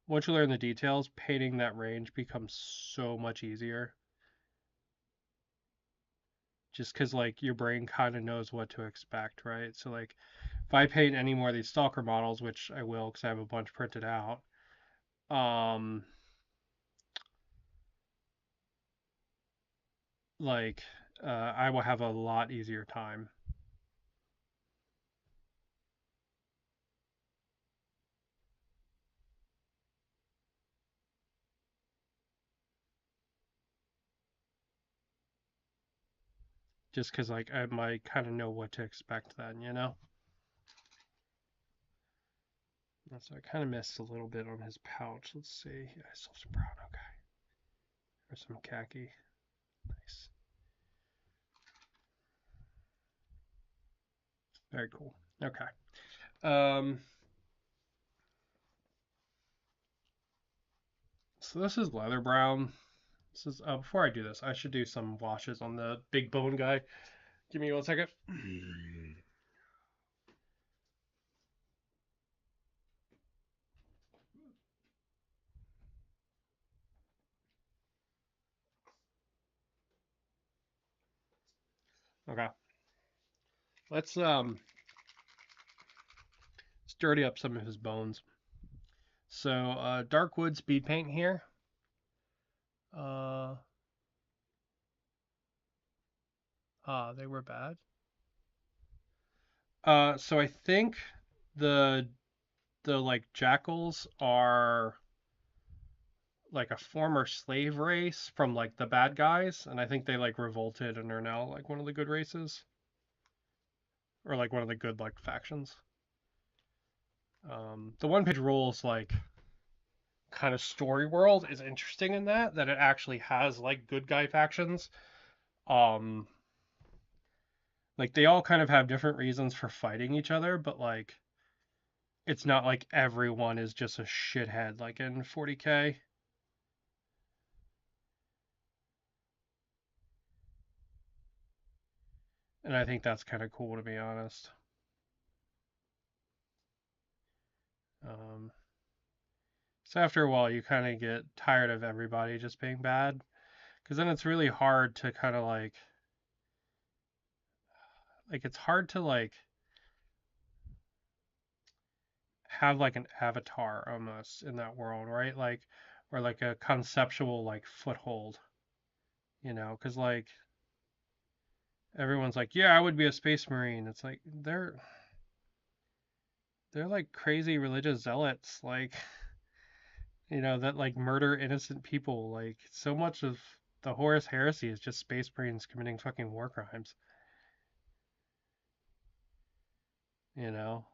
once you learn the details, painting that range becomes so much easier. Just because like your brain kind of knows what to expect, right? So like if I paint any more of these Stalker models, which I will because I have a bunch printed out, um, like I will have a lot easier time. Just because like I might kind of know what to expect then. So I kind of missed a little bit on his pouch. Let's see. Yeah, I still have some brown. Okay. Or some khaki. Nice. Very cool. Okay. Um, so this is leather brown. This is before I do this, I should do some washes on the big bone guy. Give me 1 second. Okay. Let's dirty up some of his bones. So dark wood speed paint here. Uh they were bad. So I think the like jackals are like a former slave race from like the bad guys, and I think they like revolted and are now like one of the good races, or like one of the good like factions. The one page rules like kind of story world is interesting in that it actually has like good guy factions. Um, like they all kind of have different reasons for fighting each other, but like it's not like everyone is just a shithead like in 40K. And I think that's kind of cool to be honest. Um, so after a while, you kind of get tired of everybody just being bad, because then it's really hard to kind of like it's hard to like have like an avatar almost in that world, right? Like or like a conceptual like foothold, because like everyone's like, yeah, I would be a space marine. It's like they're like crazy religious zealots, like that like murder innocent people. Like so much of the Horus Heresy is just space marines committing fucking war crimes.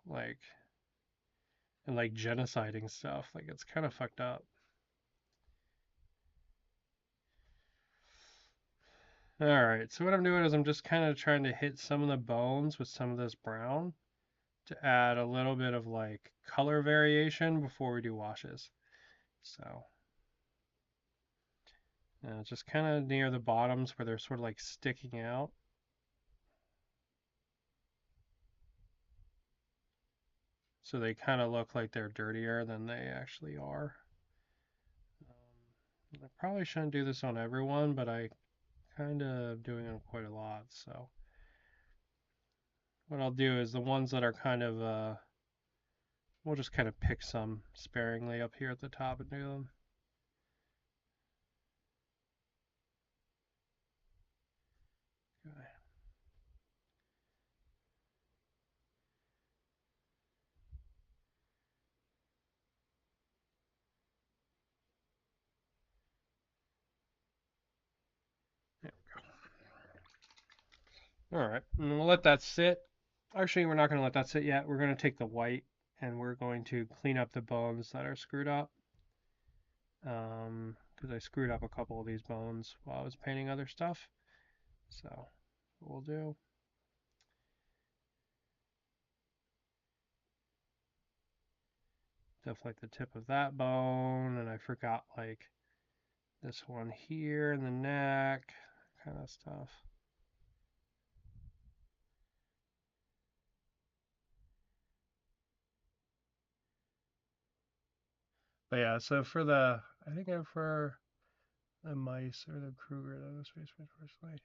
Like and like genociding stuff. Like it's kind of fucked up. All right, so what I'm doing is I'm just kind of trying to hit some of the bones with some of this brown to add a little bit of like color variation before we do washes. So just kind of near the bottoms where they're sort of like sticking out. So they kind of look like they're dirtier than they actually are. I probably shouldn't do this on everyone, but I kind of doing it quite a lot. So what I'll do is the ones that are kind of we'll just kind of pick some sparingly up here at the top and do them. Okay. There we go. All right, and we'll let that sit. Actually, we're not going to let that sit yet. We're going to take the white and we're going to clean up the bones that are screwed up. Because I screwed up a couple of these bones while I was painting other stuff. So, what we'll do. Stuff like the tip of that bone, and I forgot like this one here in the neck, kind of stuff. But yeah, so I think for the mice or the Kruger, the space marine first light.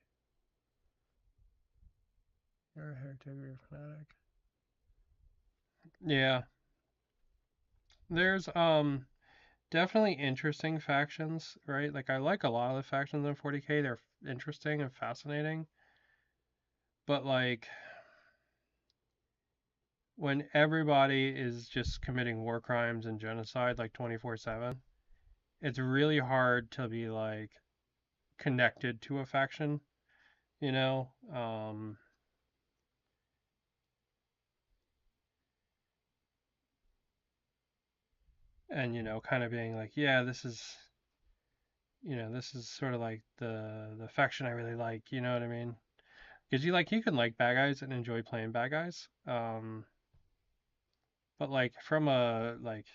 You're a heretic or a fanatic. Yeah, there's definitely interesting factions, right? Like I like a lot of the factions in 40K. They're interesting and fascinating. But like when everybody is just committing war crimes and genocide like 24/7, it's really hard to be like connected to a faction, you know? And kind of being like, yeah, this is sort of like the faction I really like, you know what I mean? Because you can like bad guys and enjoy playing bad guys. But like from a like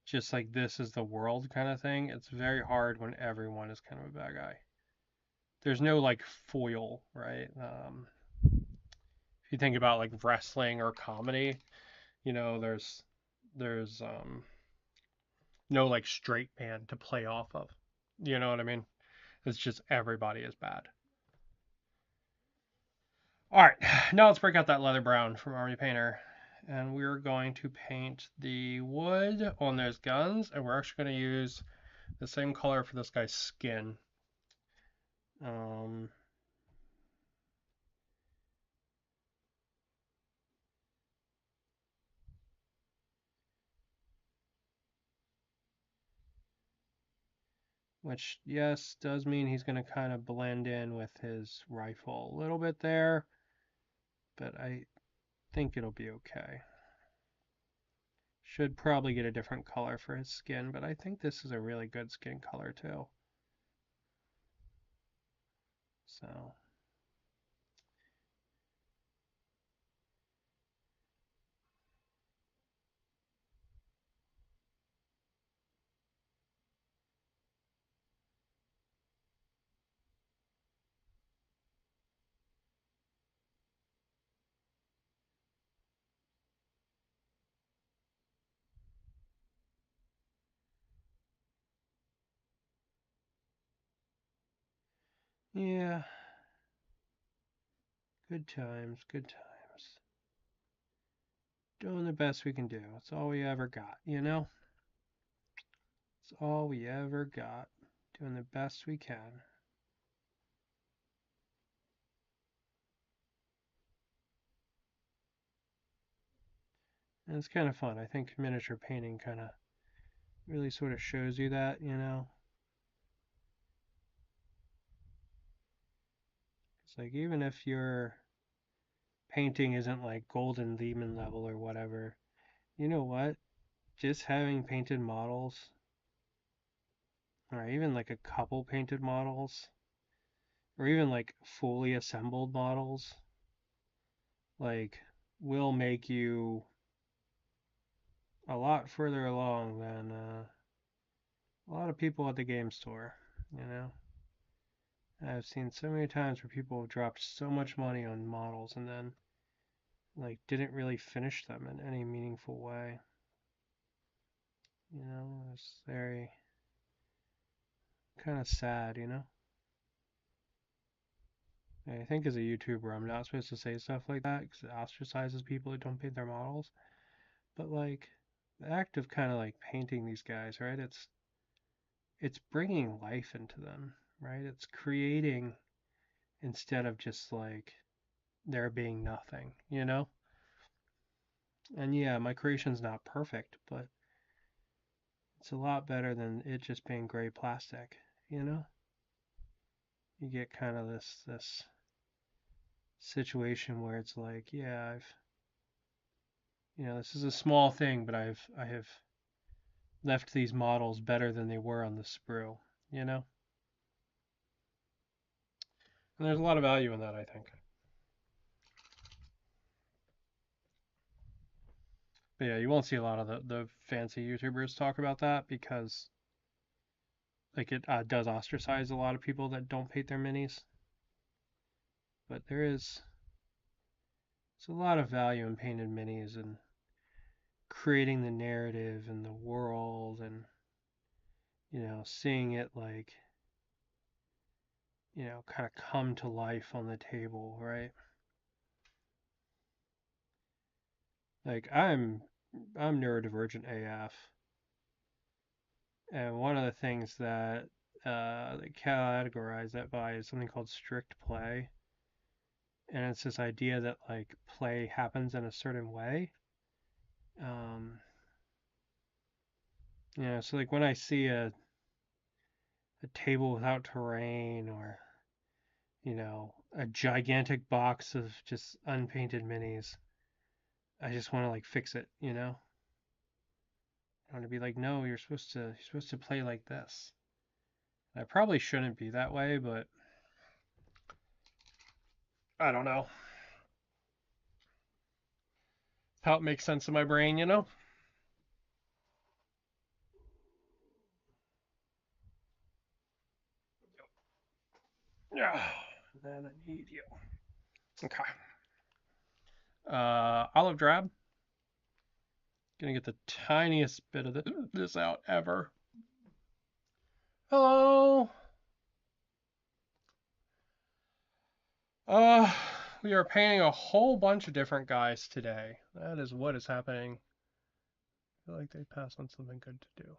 just like this is the world kind of thing, it's very hard when everyone is kind of a bad guy. There's no like foil, right? If you think about like wrestling or comedy, there's no like straight man to play off of. You know what I mean? It's just everybody is bad. All right, now let's break out that leather brown from Army Painter. And we're going to paint the wood on those guns, and we're actually going to use the same color for this guy's skin. Um, which, yes, does mean he's going to kind of blend in with his rifle a little bit there, but I think it'll be okay. Should probably get a different color for his skin, but I think this is a really good skin color too. So, yeah, good times, good times. Doing the best we can do. It's all we ever got, you know? It's all we ever got. Doing the best we can. And it's kind of fun. I think miniature painting kind of really sort of shows you that, you know? It's like even if your painting isn't like Golden Demon level or whatever, you know what? Just having painted models, or even like a couple painted models, or even like fully assembled models, like will make you a lot further along than a lot of people at the game store, you know? I've seen so many times where people have dropped so much money on models and then like didn't really finish them in any meaningful way. You know, it's very kind of sad, you know? And I think as a YouTuber, I'm not supposed to say stuff like that because it ostracizes people who don't paint their models. But like the act of kind of like painting these guys, right? It's bringing life into them, right? It's creating instead of just like there being nothing, you know? And yeah, my creation's not perfect, but it's a lot better than it just being gray plastic, you know? You get kind of this situation where it's like, yeah, this is a small thing, but I have left these models better than they were on the sprue, you know? And there's a lot of value in that, I think. But yeah, you won't see a lot of the fancy YouTubers talk about that because like it does ostracize a lot of people that don't paint their minis. But there's a lot of value in painted minis and creating the narrative and the world and seeing it like kind of come to life on the table, right? Like I'm neurodivergent AF, and one of the things that they categorize that by is something called strict play, and it's this idea that like play happens in a certain way. Um, so like when I see a table without terrain or a gigantic box of just unpainted minis, I just want to like fix it, you know? I want to be like, no, you're supposed to play like this. I probably shouldn't be that way, but I don't know. How it makes sense in my brain, you know? Yeah. Then I need you. Okay. Olive drab. Gonna get the tiniest bit of this out ever. Hello. Uh, we are painting a whole bunch of different guys today. That is what is happening. I feel like they passed on something good to do.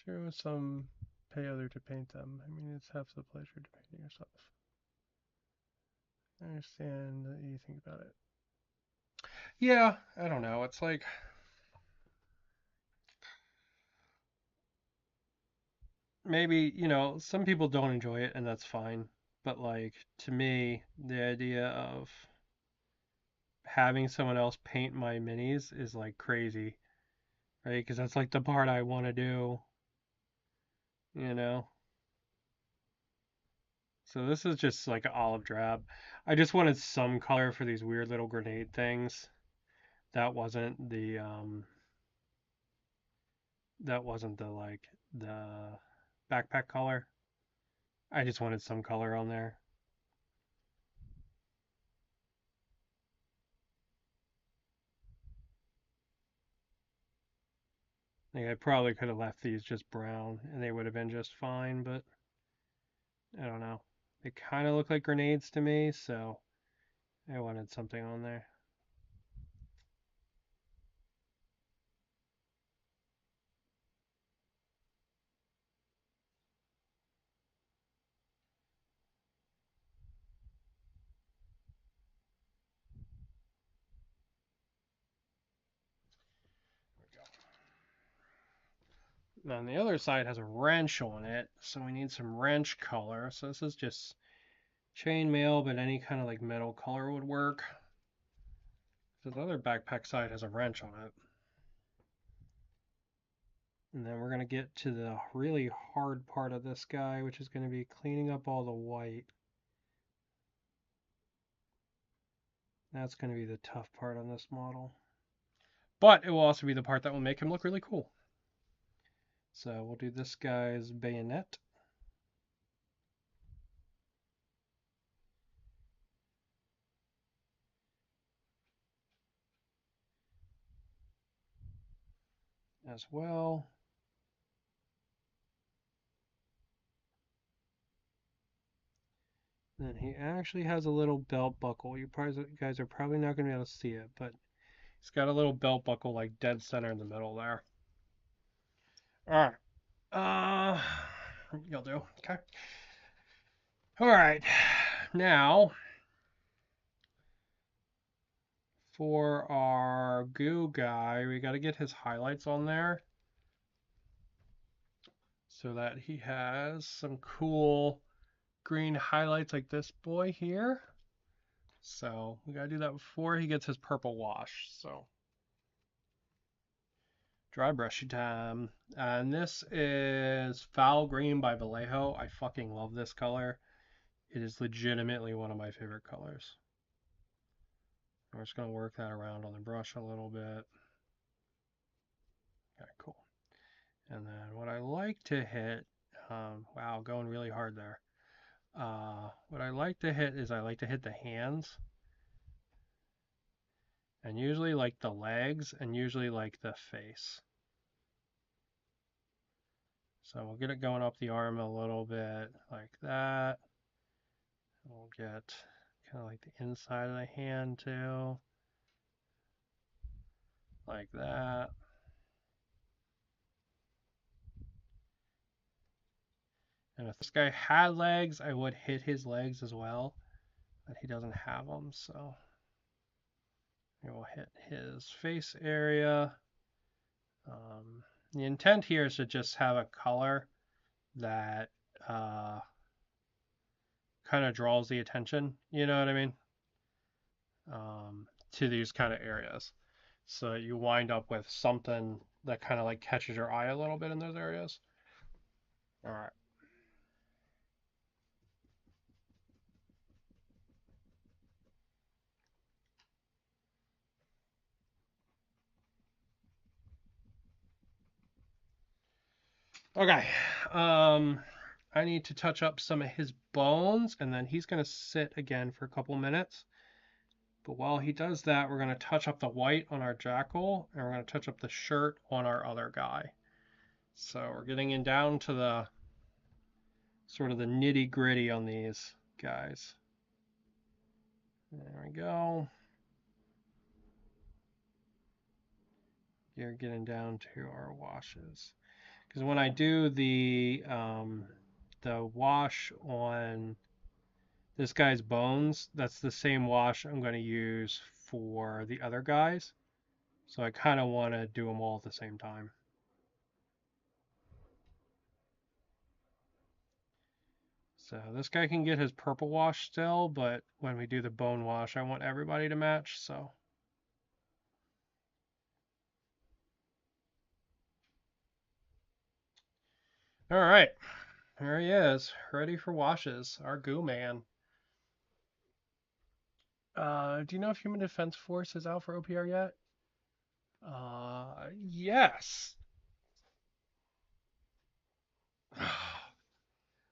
Share with some, pay other to paint them. I mean, it's half the pleasure to painting yourself. I understand that you think about it. Yeah, I don't know. It's like maybe, some people don't enjoy it and that's fine. But like to me, the idea of having someone else paint my minis is like crazy, right? Because that's like the part I want to do, you know? So this is just like an olive drab. I just wanted some color for these weird little grenade things. That wasn't the like the backpack color. I just wanted some color on there. Like I probably could have left these just brown and they would have been just fine, but I don't know. They kind of look like grenades to me, so I wanted something on there. Now, the other side has a wrench on it, so we need some wrench color. So this is just chainmail, but any kind of like metal color would work. So the other backpack side has a wrench on it. And then we're going to get to the really hard part of this guy, which is going to be cleaning up all the white. That's going to be the tough part on this model. But it will also be the part that will make him look really cool. So we'll do this guy's bayonet. As well. Then he actually has a little belt buckle. You guys are probably not going to be able to see it, but he's got a little belt buckle like dead center in the middle there. All right. You'll do. Okay. All right. Now, for our goo guy, we got to get his highlights on there so that he has some cool green highlights like this boy here. So we got to do that before he gets his purple wash. So dry brushy time. And this is Foul Green by Vallejo. I fucking love this color. It is legitimately one of my favorite colors. We're just going to work that around on the brush a little bit. Okay, cool. And then what I like to hit, wow, going really hard there. What I like to hit is I like to hit the hands. And usually like the legs and usually like the face. So we'll get it going up the arm a little bit like that. We'll get kind of like the inside of the hand too. Like that. And if this guy had legs, I would hit his legs as well. But he doesn't have them, so we will hit his face area. The intent here is to just have a color that kind of draws the attention, you know what I mean, to these kind of areas. So you wind up with something that kind of like catches your eye a little bit in those areas. All right. Okay. I need to touch up some of his bones, and then he's going to sit again for a couple minutes. But while he does that, we're going to touch up the white on our jackal, and we're going to touch up the shirt on our other guy. So we're getting in down to the sort of the nitty gritty on these guys. There we go. You're getting down to our washes. Because when I do the wash on this guy's bones, that's the same wash I'm going to use for the other guys. So I kind of want to do them all at the same time. So this guy can get his purple wash still, but when we do the bone wash, I want everybody to match. So all right, there he is, ready for washes. Our goo man. Do you know if Human Defense Force is out for OPR yet? Yes.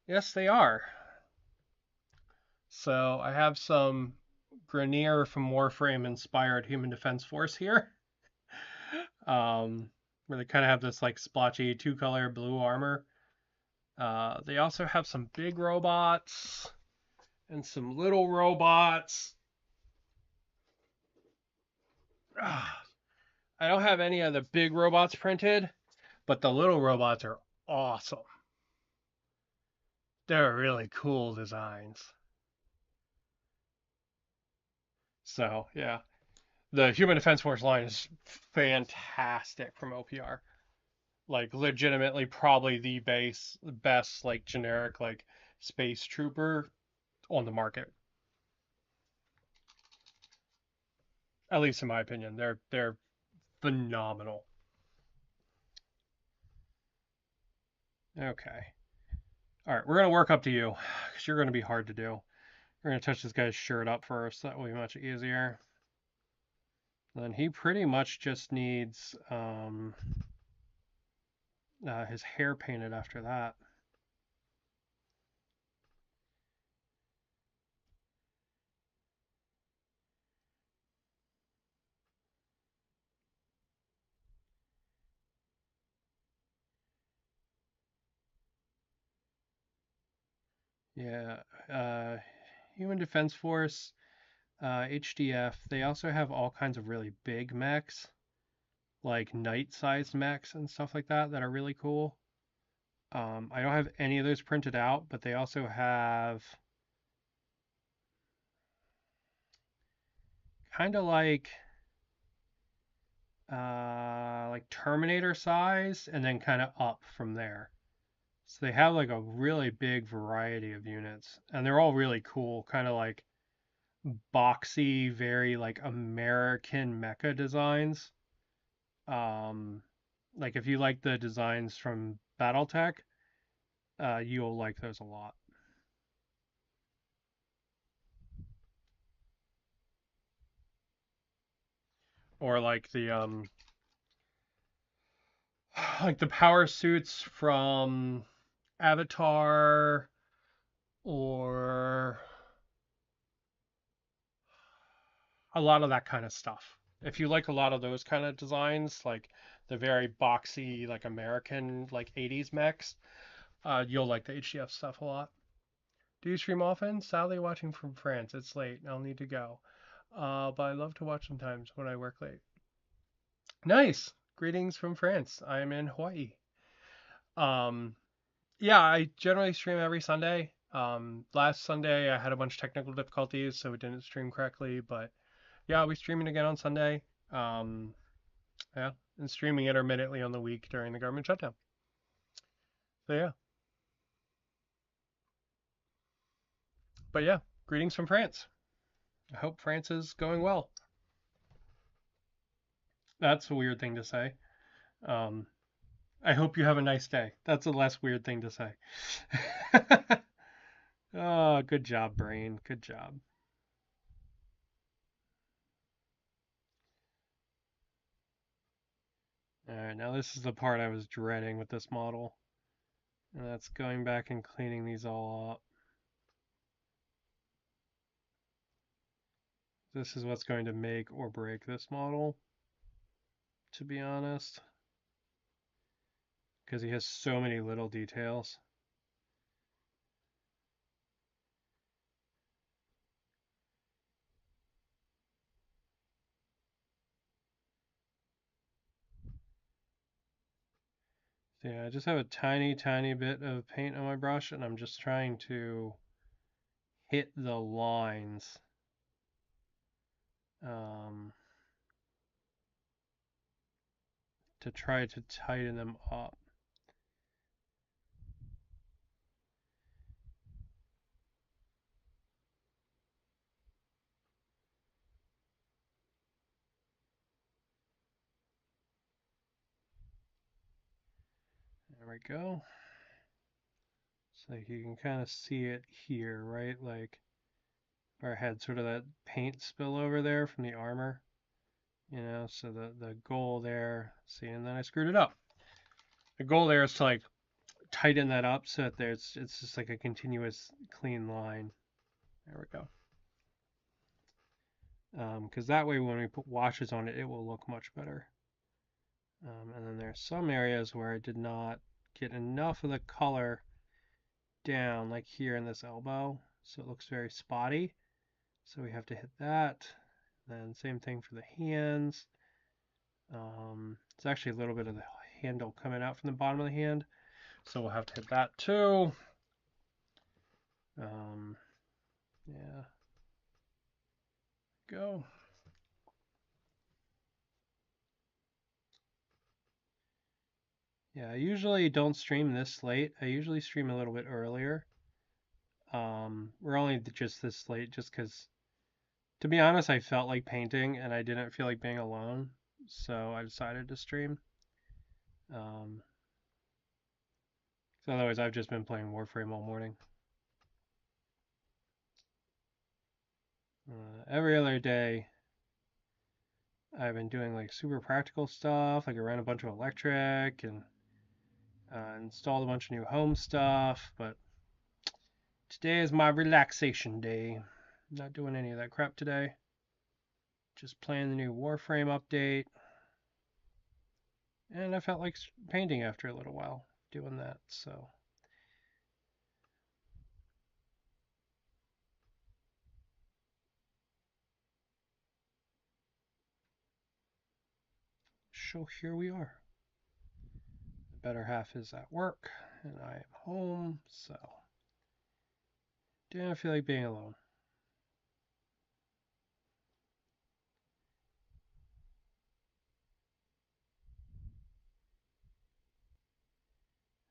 Yes, they are. So I have some Grenier from Warframe inspired Human Defense Force here. Where they kind of have this like splotchy two-color blue armor. They also have some big robots and some little robots. I don't have any of the big robots printed, but the little robots are awesome. They're really cool designs. So, yeah. The Human Defense Force line is fantastic from OPR. Like legitimately probably the best like generic like space trooper on the market. At least in my opinion. They're phenomenal. Okay. All right, we're gonna work up to you because you're gonna be hard to do. We're gonna touch this guy's shirt up first. That will be much easier. Then he pretty much just needs his hair painted after that. Yeah. Human Defense Force, HDF. They also have all kinds of really big mechs, like knight-sized mechs and stuff like that are really cool. I don't have any of those printed out, but they also have kind of like Terminator size, and then kind of up from there. So they have like a really big variety of units, and they're all really cool, kind of like boxy, very like American mecha designs. Um, like if you like the designs from BattleTech, you'll like those a lot. Or like the power suits from Avatar, or a lot of that kind of stuff. If you like a lot of those kind of designs, like the very boxy, like American, like 80s mechs, you'll like the HDF stuff a lot. Do you stream often? Sadly, watching from France. It's late. I'll need to go. But I love to watch sometimes when I work late. Nice. Greetings from France. I am in Hawaii. Um, yeah, I generally stream every Sunday. Last Sunday I had a bunch of technical difficulties, so it didn't stream correctly. But yeah, I'll be streaming again on Sunday. Um, yeah, and streaming intermittently on the week during the government shutdown. So yeah, but yeah, greetings from France. I hope France is going well. That's a weird thing to say. Um, I hope you have a nice day. That's a less weird thing to say. Oh, good job, brain. Good job. All right, now this is the part I was dreading with this model. And that's going back and cleaning these all up. This is what's going to make or break this model, to be honest, because he has so many little details. So yeah, I just have a tiny, tiny bit of paint on my brush, and I'm just trying to hit the lines. To try to tighten them up. There we go. So you can kind of see it here, right? Like where I had sort of that paint spill over there from the armor. You know, so the goal there, see, and then I screwed it up. The goal there is to like tighten that up so that it's just like a continuous clean line. There we go. Because that way when we put washes on it, it will look much better. And then there's some areas where I did not get enough of the color down, like here in this elbow, so it looks very spotty. So we have to hit that. Then same thing for the hands. It's actually a little bit of the handle coming out from the bottom of the hand, so we'll have to hit that too. Yeah. Go. Yeah, I usually don't stream this late. I usually stream a little bit earlier. We're only just this late just because, to be honest, I felt like painting and I didn't feel like being alone, so I decided to stream. So otherwise, I've just been playing Warframe all morning. Every other day, I've been doing like super practical stuff, like I ran a bunch of electric and installed a bunch of new home stuff, but today is my relaxation day. Not doing any of that crap today. Just playing the new Warframe update. And I felt like painting after a little while doing that, so. So here we are. The better half is at work, and I am home, so didn't feel like being alone.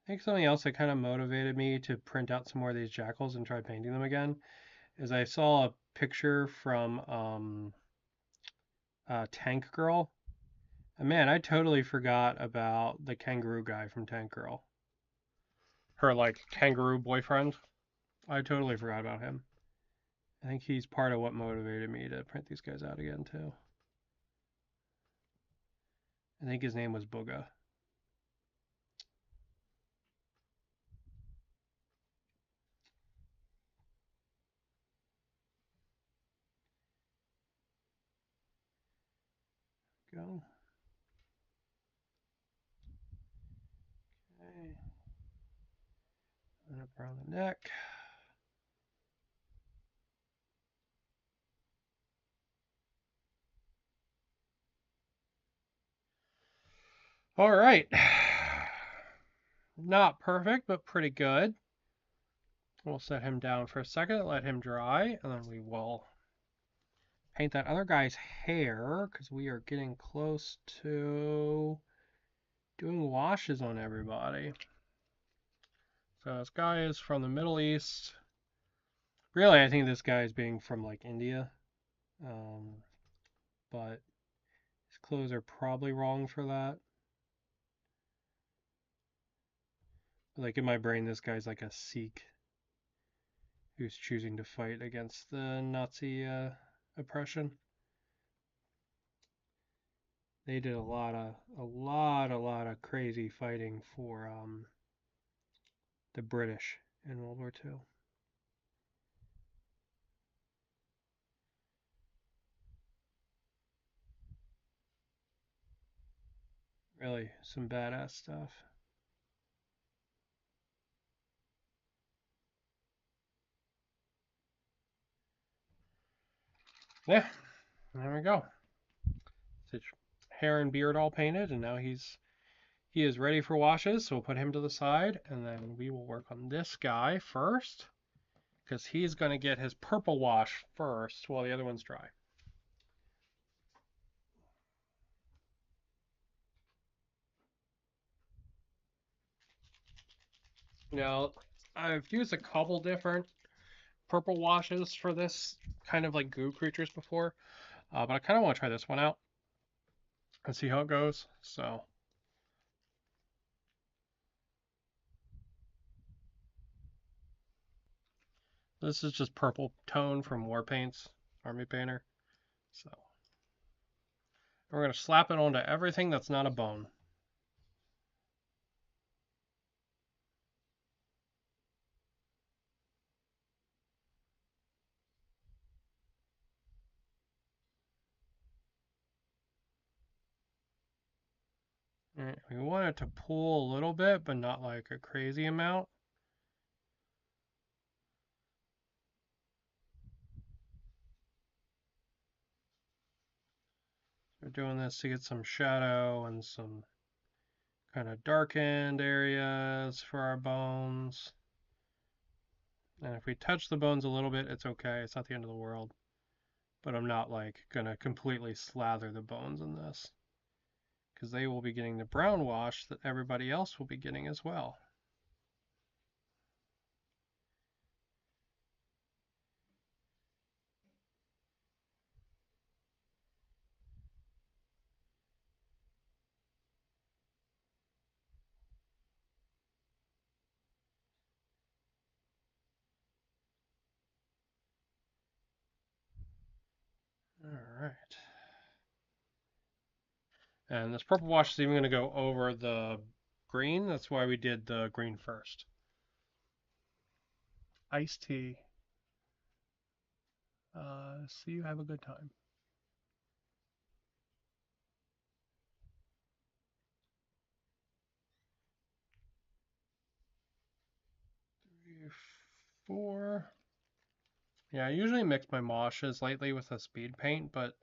I think something else that kind of motivated me to print out some more of these jackals and try painting them again is I saw a picture from Tank Girl. And man, I totally forgot about the kangaroo guy from Tank Girl. Her like kangaroo boyfriend. I totally forgot about him. I think he's part of what motivated me to print these guys out again too. I think his name was Booga. Go. Okay. And up around the neck. All right. Not perfect, but pretty good. We'll set him down for a second, let him dry, and then we will paint that other guy's hair because we are getting close to doing washes on everybody. So this guy is from the Middle East. Really, I think this guy is being from like India. But his clothes are probably wrong for that. Like in my brain, this guy's like a Sikh who's choosing to fight against the Nazi oppression. They did a lot of crazy fighting for the British in World War II. Really, some badass stuff. Yeah, there we go. His hair and beard all painted, and now he is ready for washes. So we'll put him to the side, and then we will work on this guy first, because he's going to get his purple wash first while the other one's dry. Now, I've used a couple different purple washes for this kind of like goo creatures before, but I kind of want to try this one out and see how it goes. So this is just purple tone from War Paints Army Painter. So we're going to slap it onto everything that's not a bone. We want it to pull a little bit, but not like a crazy amount. We're doing this to get some shadow and some kind of darkened areas for our bones. And if we touch the bones a little bit, it's okay. It's not the end of the world. But I'm not like gonna completely slather the bones in this, because they will be getting the brown wash that everybody else will be getting as well. All right. And this purple wash is even going to go over the green. That's why we did the green first. Iced tea. See you have a good time. 3, 4. Yeah, I usually mix my washes lightly with a speed paint, but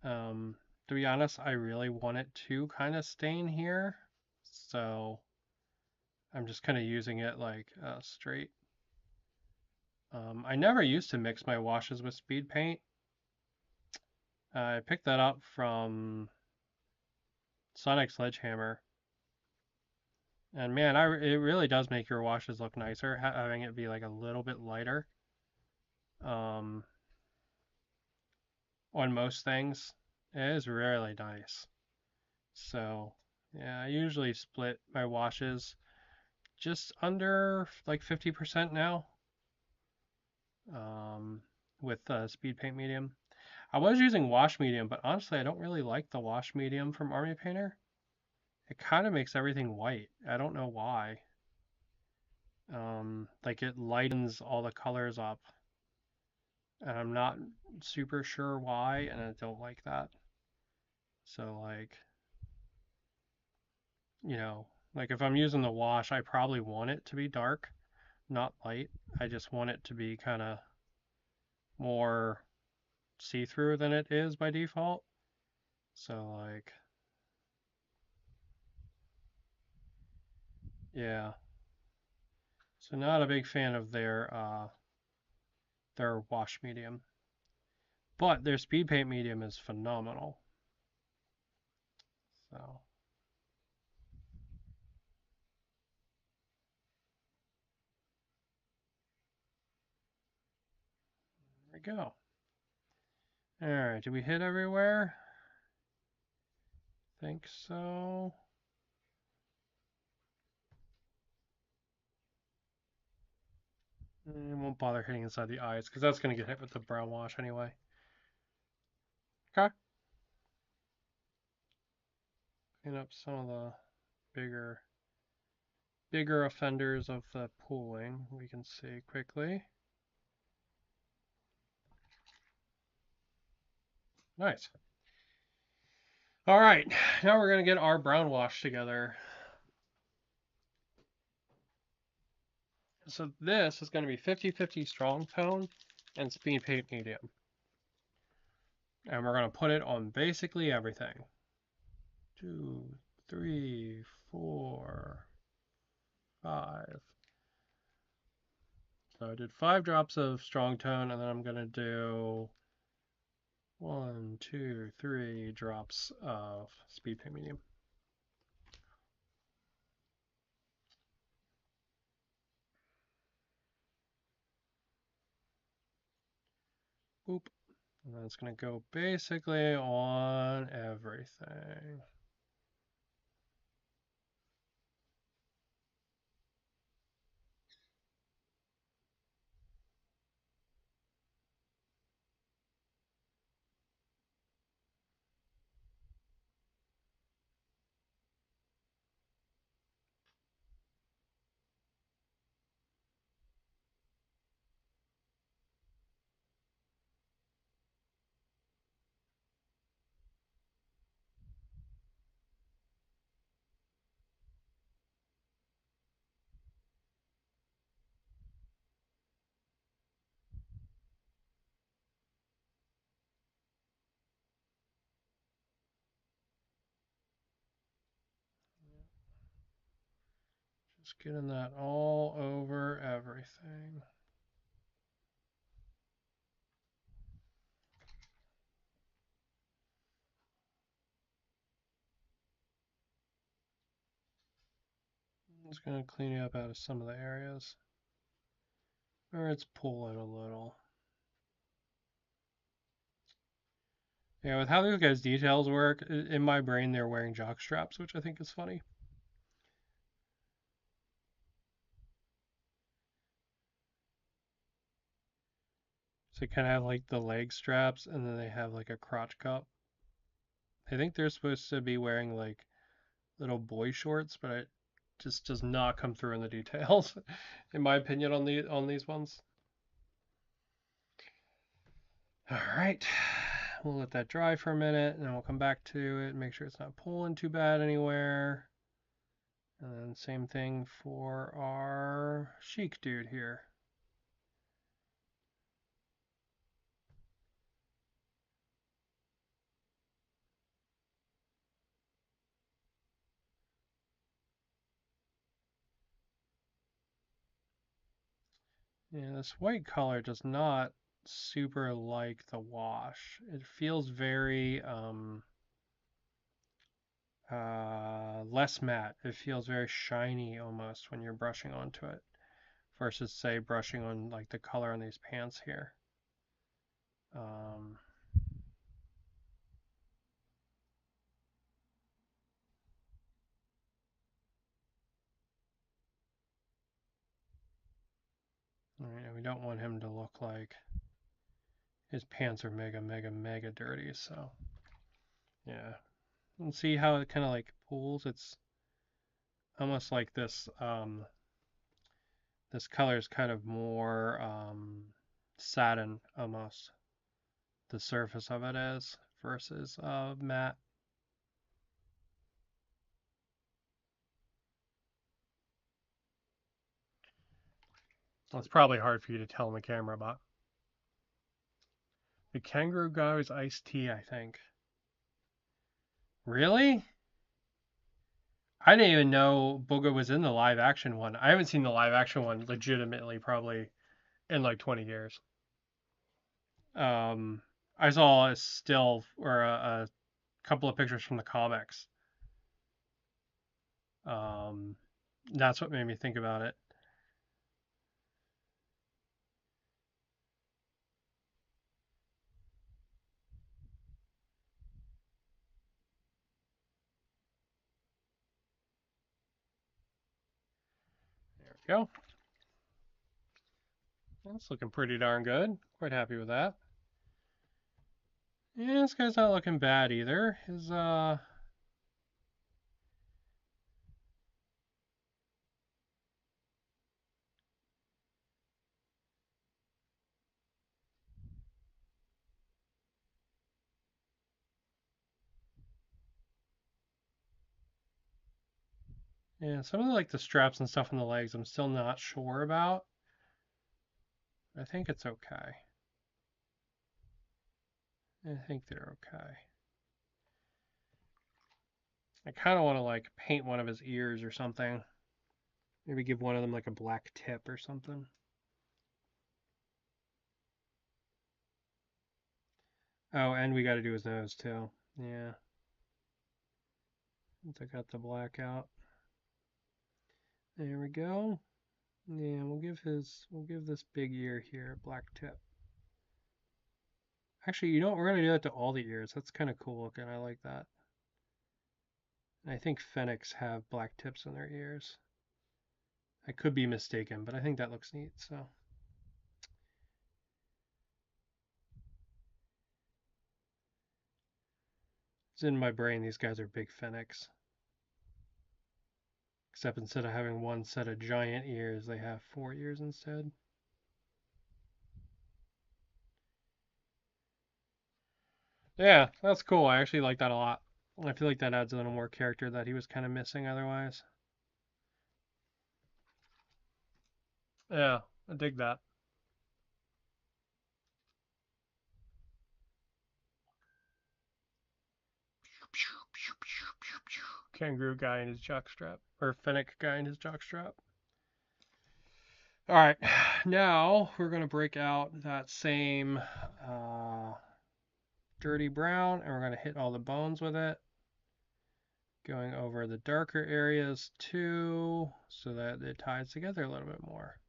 to be honest, I really want it to kind of stain here. So I'm just kind of using it like straight. I never used to mix my washes with speed paint. I picked that up from Sonic Sledgehammer. And man, it really does make your washes look nicer, having it be like a little bit lighter um, on most things. It is really nice. So yeah, I usually split my washes just under like 50% now um, with speed paint medium. I was using wash medium, but honestly, I don't really like the wash medium from Army Painter. It kind of makes everything white. I don't know why. Like it lightens all the colors up, and I'm not super sure why, and I don't like that. So like, like if I'm using the wash, I probably want it to be dark, not light. I just want it to be kind of more see-through than it is by default. So like, yeah. So not a big fan of their wash medium, but their speed paint medium is phenomenal. So there we go. All right, did we hit everywhere? Think so. And won't bother hitting inside the eyes because that's going to get hit with the brown wash anyway. Okay. Clean up some of the bigger bigger offenders of the pooling, we can see quickly. Nice. All right, now we're going to get our brown wash together. So this is going to be 50-50 strong tone and speed paint medium. And we're going to put it on basically everything. 2, 3, 4, 5. So I did 5 drops of strong tone, and then I'm going to do 1, 2, 3 drops of speed paint medium. Boop. And then it's going to go basically on everything. Just getting that all over everything. I'm just going to clean it up out of some of the areas where it's pulling a little. Yeah, with how these guys' details work, in my brain they're wearing jock straps, which I think is funny. So they kind of have like the leg straps, and then they have like a crotch cup. I think they're supposed to be wearing like little boy shorts, but it just does not come through in the details, in my opinion, on these ones. All right, we'll let that dry for a minute, and then we'll come back to it, make sure it's not pulling too bad anywhere. And then same thing for our chic dude here. Yeah, this white color does not super like the wash. It feels very less matte. It feels very shiny almost when you're brushing onto it versus say brushing on like the color on these pants here. Um, we don't want him to look like his pants are mega, mega, mega dirty. So yeah, and see how it kind of like pulls. It's almost like this. This color is kind of more satin almost. The surface of it is versus matte. It's probably hard for you to tell on the camera, but the kangaroo guy was iced tea, I think. Really? I didn't even know Booga was in the live action one. I haven't seen the live action one legitimately probably in like 20 years. Um, I saw a still or a couple of pictures from the comics. Um, that's what made me think about it. There we go. That's looking pretty darn good. Quite happy with that. Yeah, this guy's not looking bad either. His And some of the straps and stuff on the legs I'm still not sure about. I think it's okay. I think they're okay. I kind of want to like paint one of his ears or something. Maybe give one of them like a black tip or something. Oh, and we got to do his nose too. Yeah. I got the black out. There we go. Yeah, we'll give this big ear here a black tip. Actually, you know what? We're gonna do that to all the ears. That's kind of cool looking. I like that. And I think fennecs have black tips on their ears. I could be mistaken, but I think that looks neat. So. It's in my brain, these guys are big fennecs. Except instead of having one set of giant ears, they have 4 ears instead. Yeah, that's cool. I actually like that a lot. I feel like that adds a little more character that he was kind of missing otherwise. Yeah, I dig that. Kangaroo guy in his jockstrap, or fennec guy in his jockstrap. All right, now we're going to break out that same dirty brown, and we're going to hit all the bones with it. Going over the darker areas too, so that it ties together a little bit more.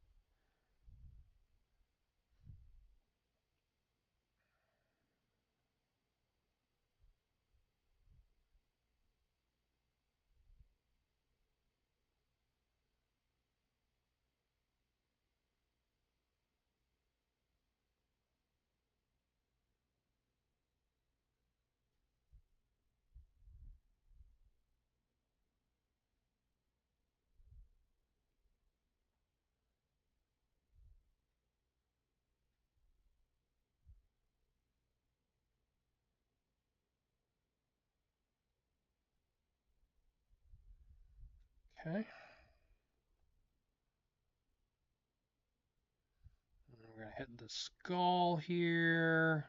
Okay. We're going to hit the skull here.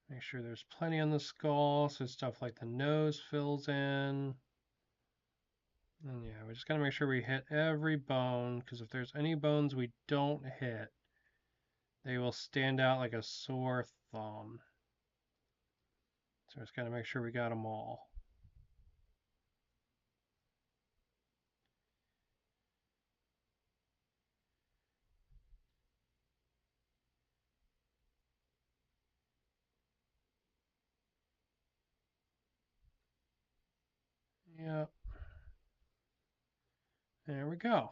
Make sure there's plenty on the skull, so stuff like the nose fills in. And yeah, we just got to make sure we hit every bone, because if there's any bones we don't hit, they will stand out like a sore thumb. So we just got to make sure we got them all. Yep. There we go.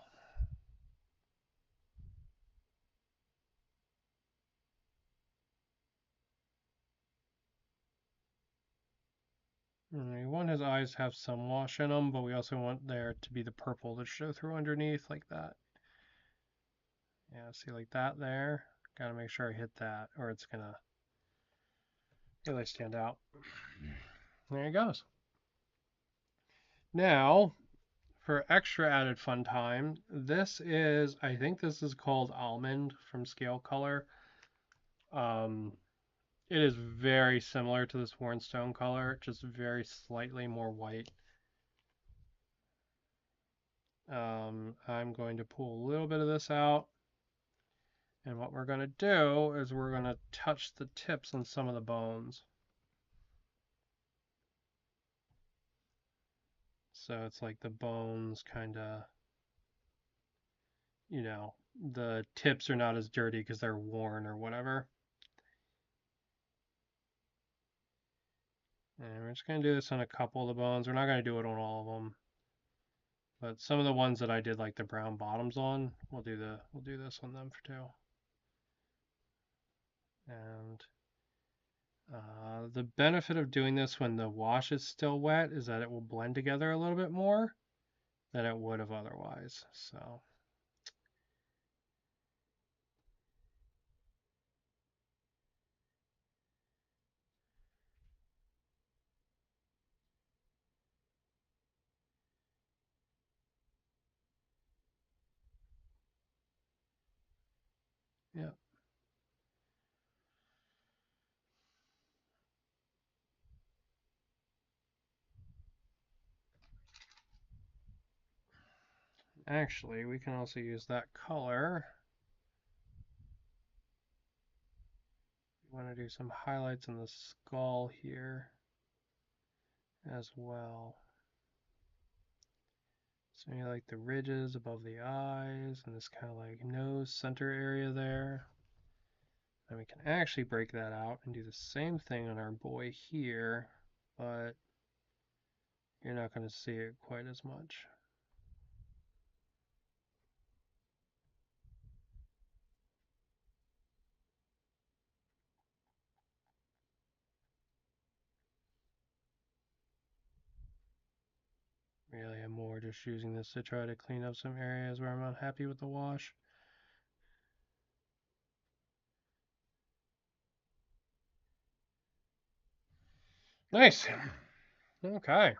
We want his eyes to have some wash in them, but we also want there to be the purple to show through underneath like that. Yeah, see like that there? Gotta make sure I hit that or it's gonna really stand out. There he goes. Now, for extra added fun time, I think this is called Almond from Scale Color. It is very similar to this Warrenstone color, just very slightly more white. I'm going to pull a little bit of this out. And what we're going to do is we're going to touch the tips on some of the bones. So it's like the bones kind of, the tips are not as dirty because they're worn or whatever. And we're just going to do this on a couple of the bones. We're not going to do it on all of them. But some of the ones that I did like the brown bottoms on, we'll do this on them for too. And the benefit of doing this when the wash is still wet is that it will blend together a little bit more than it would have otherwise. So. actually, we can also use that color. We want to do some highlights in the skull here as well. So you like the ridges above the eyes and this kind of like nose center area there. And we can actually break that out and do the same thing on our boy here, but you're not going to see it quite as much. Really, I'm more just using this to try to clean up some areas where I'm not happy with the wash. Nice. Okay.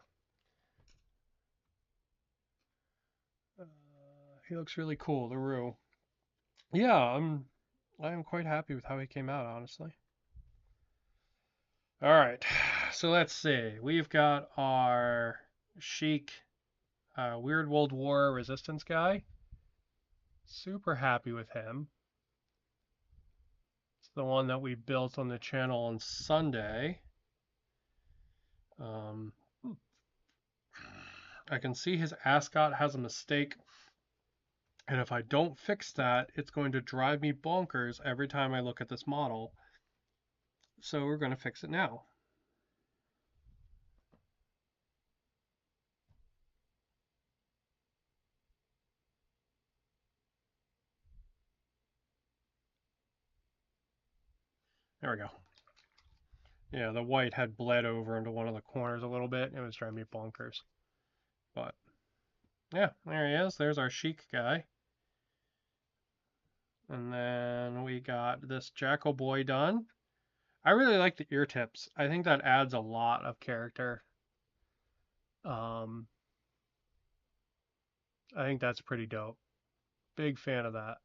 He looks really cool, the Roo. Yeah, I'm quite happy with how he came out, honestly. All right, so let's see. We've got our Sheik Weird World War Resistance guy. Super happy with him. It's the one that we built on the channel on Sunday. Um, I can see his ascot has a mistake, and if I don't fix that, it's going to drive me bonkers every time I look at this model. So we're going to fix it now. There we go. Yeah, the white had bled over into one of the corners a little bit. It was driving me bonkers. But yeah, there he is. There's our Sheik guy. And then we got this Jackal boy done. I really like the ear tips. I think that adds a lot of character. I think that's pretty dope. Big fan of that.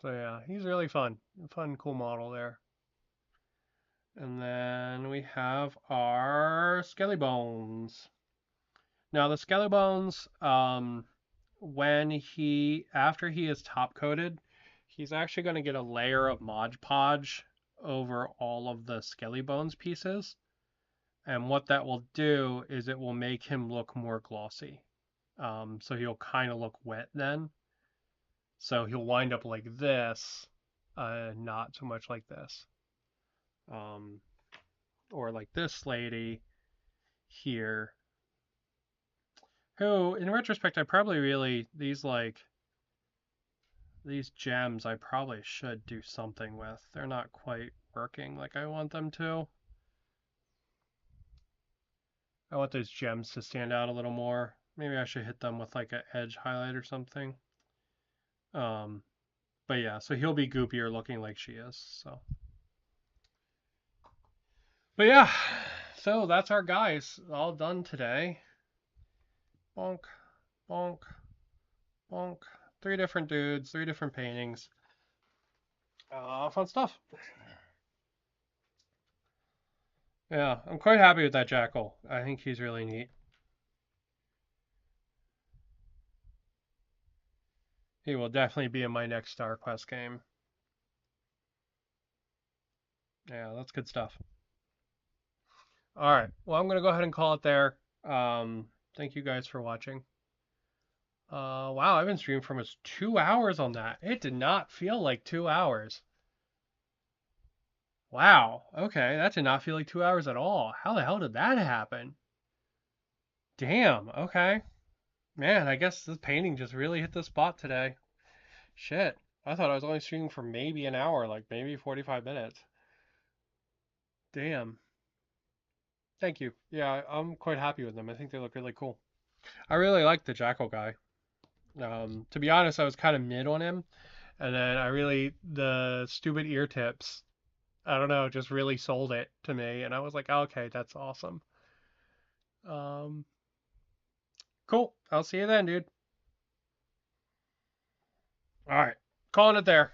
So yeah, he's really fun. Fun, cool model there. And then we have our Skelly Bones. Now the Skelly Bones, after he is top coated, he's actually going to get a layer of Mod Podge over all of the Skelly Bones pieces. And what that will do is it will make him look more glossy. So he'll kind of look wet then. So he'll wind up like this, not so much like this. Or like this lady here, who, in retrospect, I probably really, these gems I probably should do something with. They're not quite working like I want them to. I want those gems to stand out a little more. Maybe I should hit them with like an edge highlight or something. But yeah, so he'll be goopier looking like she is. So, but yeah, so that's our guys all done today. Bonk, bonk, bonk. 3 different dudes, 3 different paintings. Fun stuff. Yeah, I'm quite happy with that jackal. I think he's really neat. He will definitely be in my next Star Quest game. Yeah, that's good stuff. All right. Well, I'm going to go ahead and call it there. Thank you guys for watching. Wow, I've been streaming for almost 2 hours on that. It did not feel like 2 hours. Wow. Okay, that did not feel like 2 hours at all. How the hell did that happen? Damn. Okay. Man, I guess this painting just really hit the spot today. Shit. I thought I was only streaming for maybe an hour, like maybe 45 minutes. Damn. Thank you. Yeah, I'm quite happy with them. I think they look really cool. I really like the Jackal guy. To be honest, I was kind of mid on him, and then the stupid ear tips, I don't know, just really sold it to me, and I was like, okay, that's awesome. Cool. I'll see you then, dude. All right, calling it there.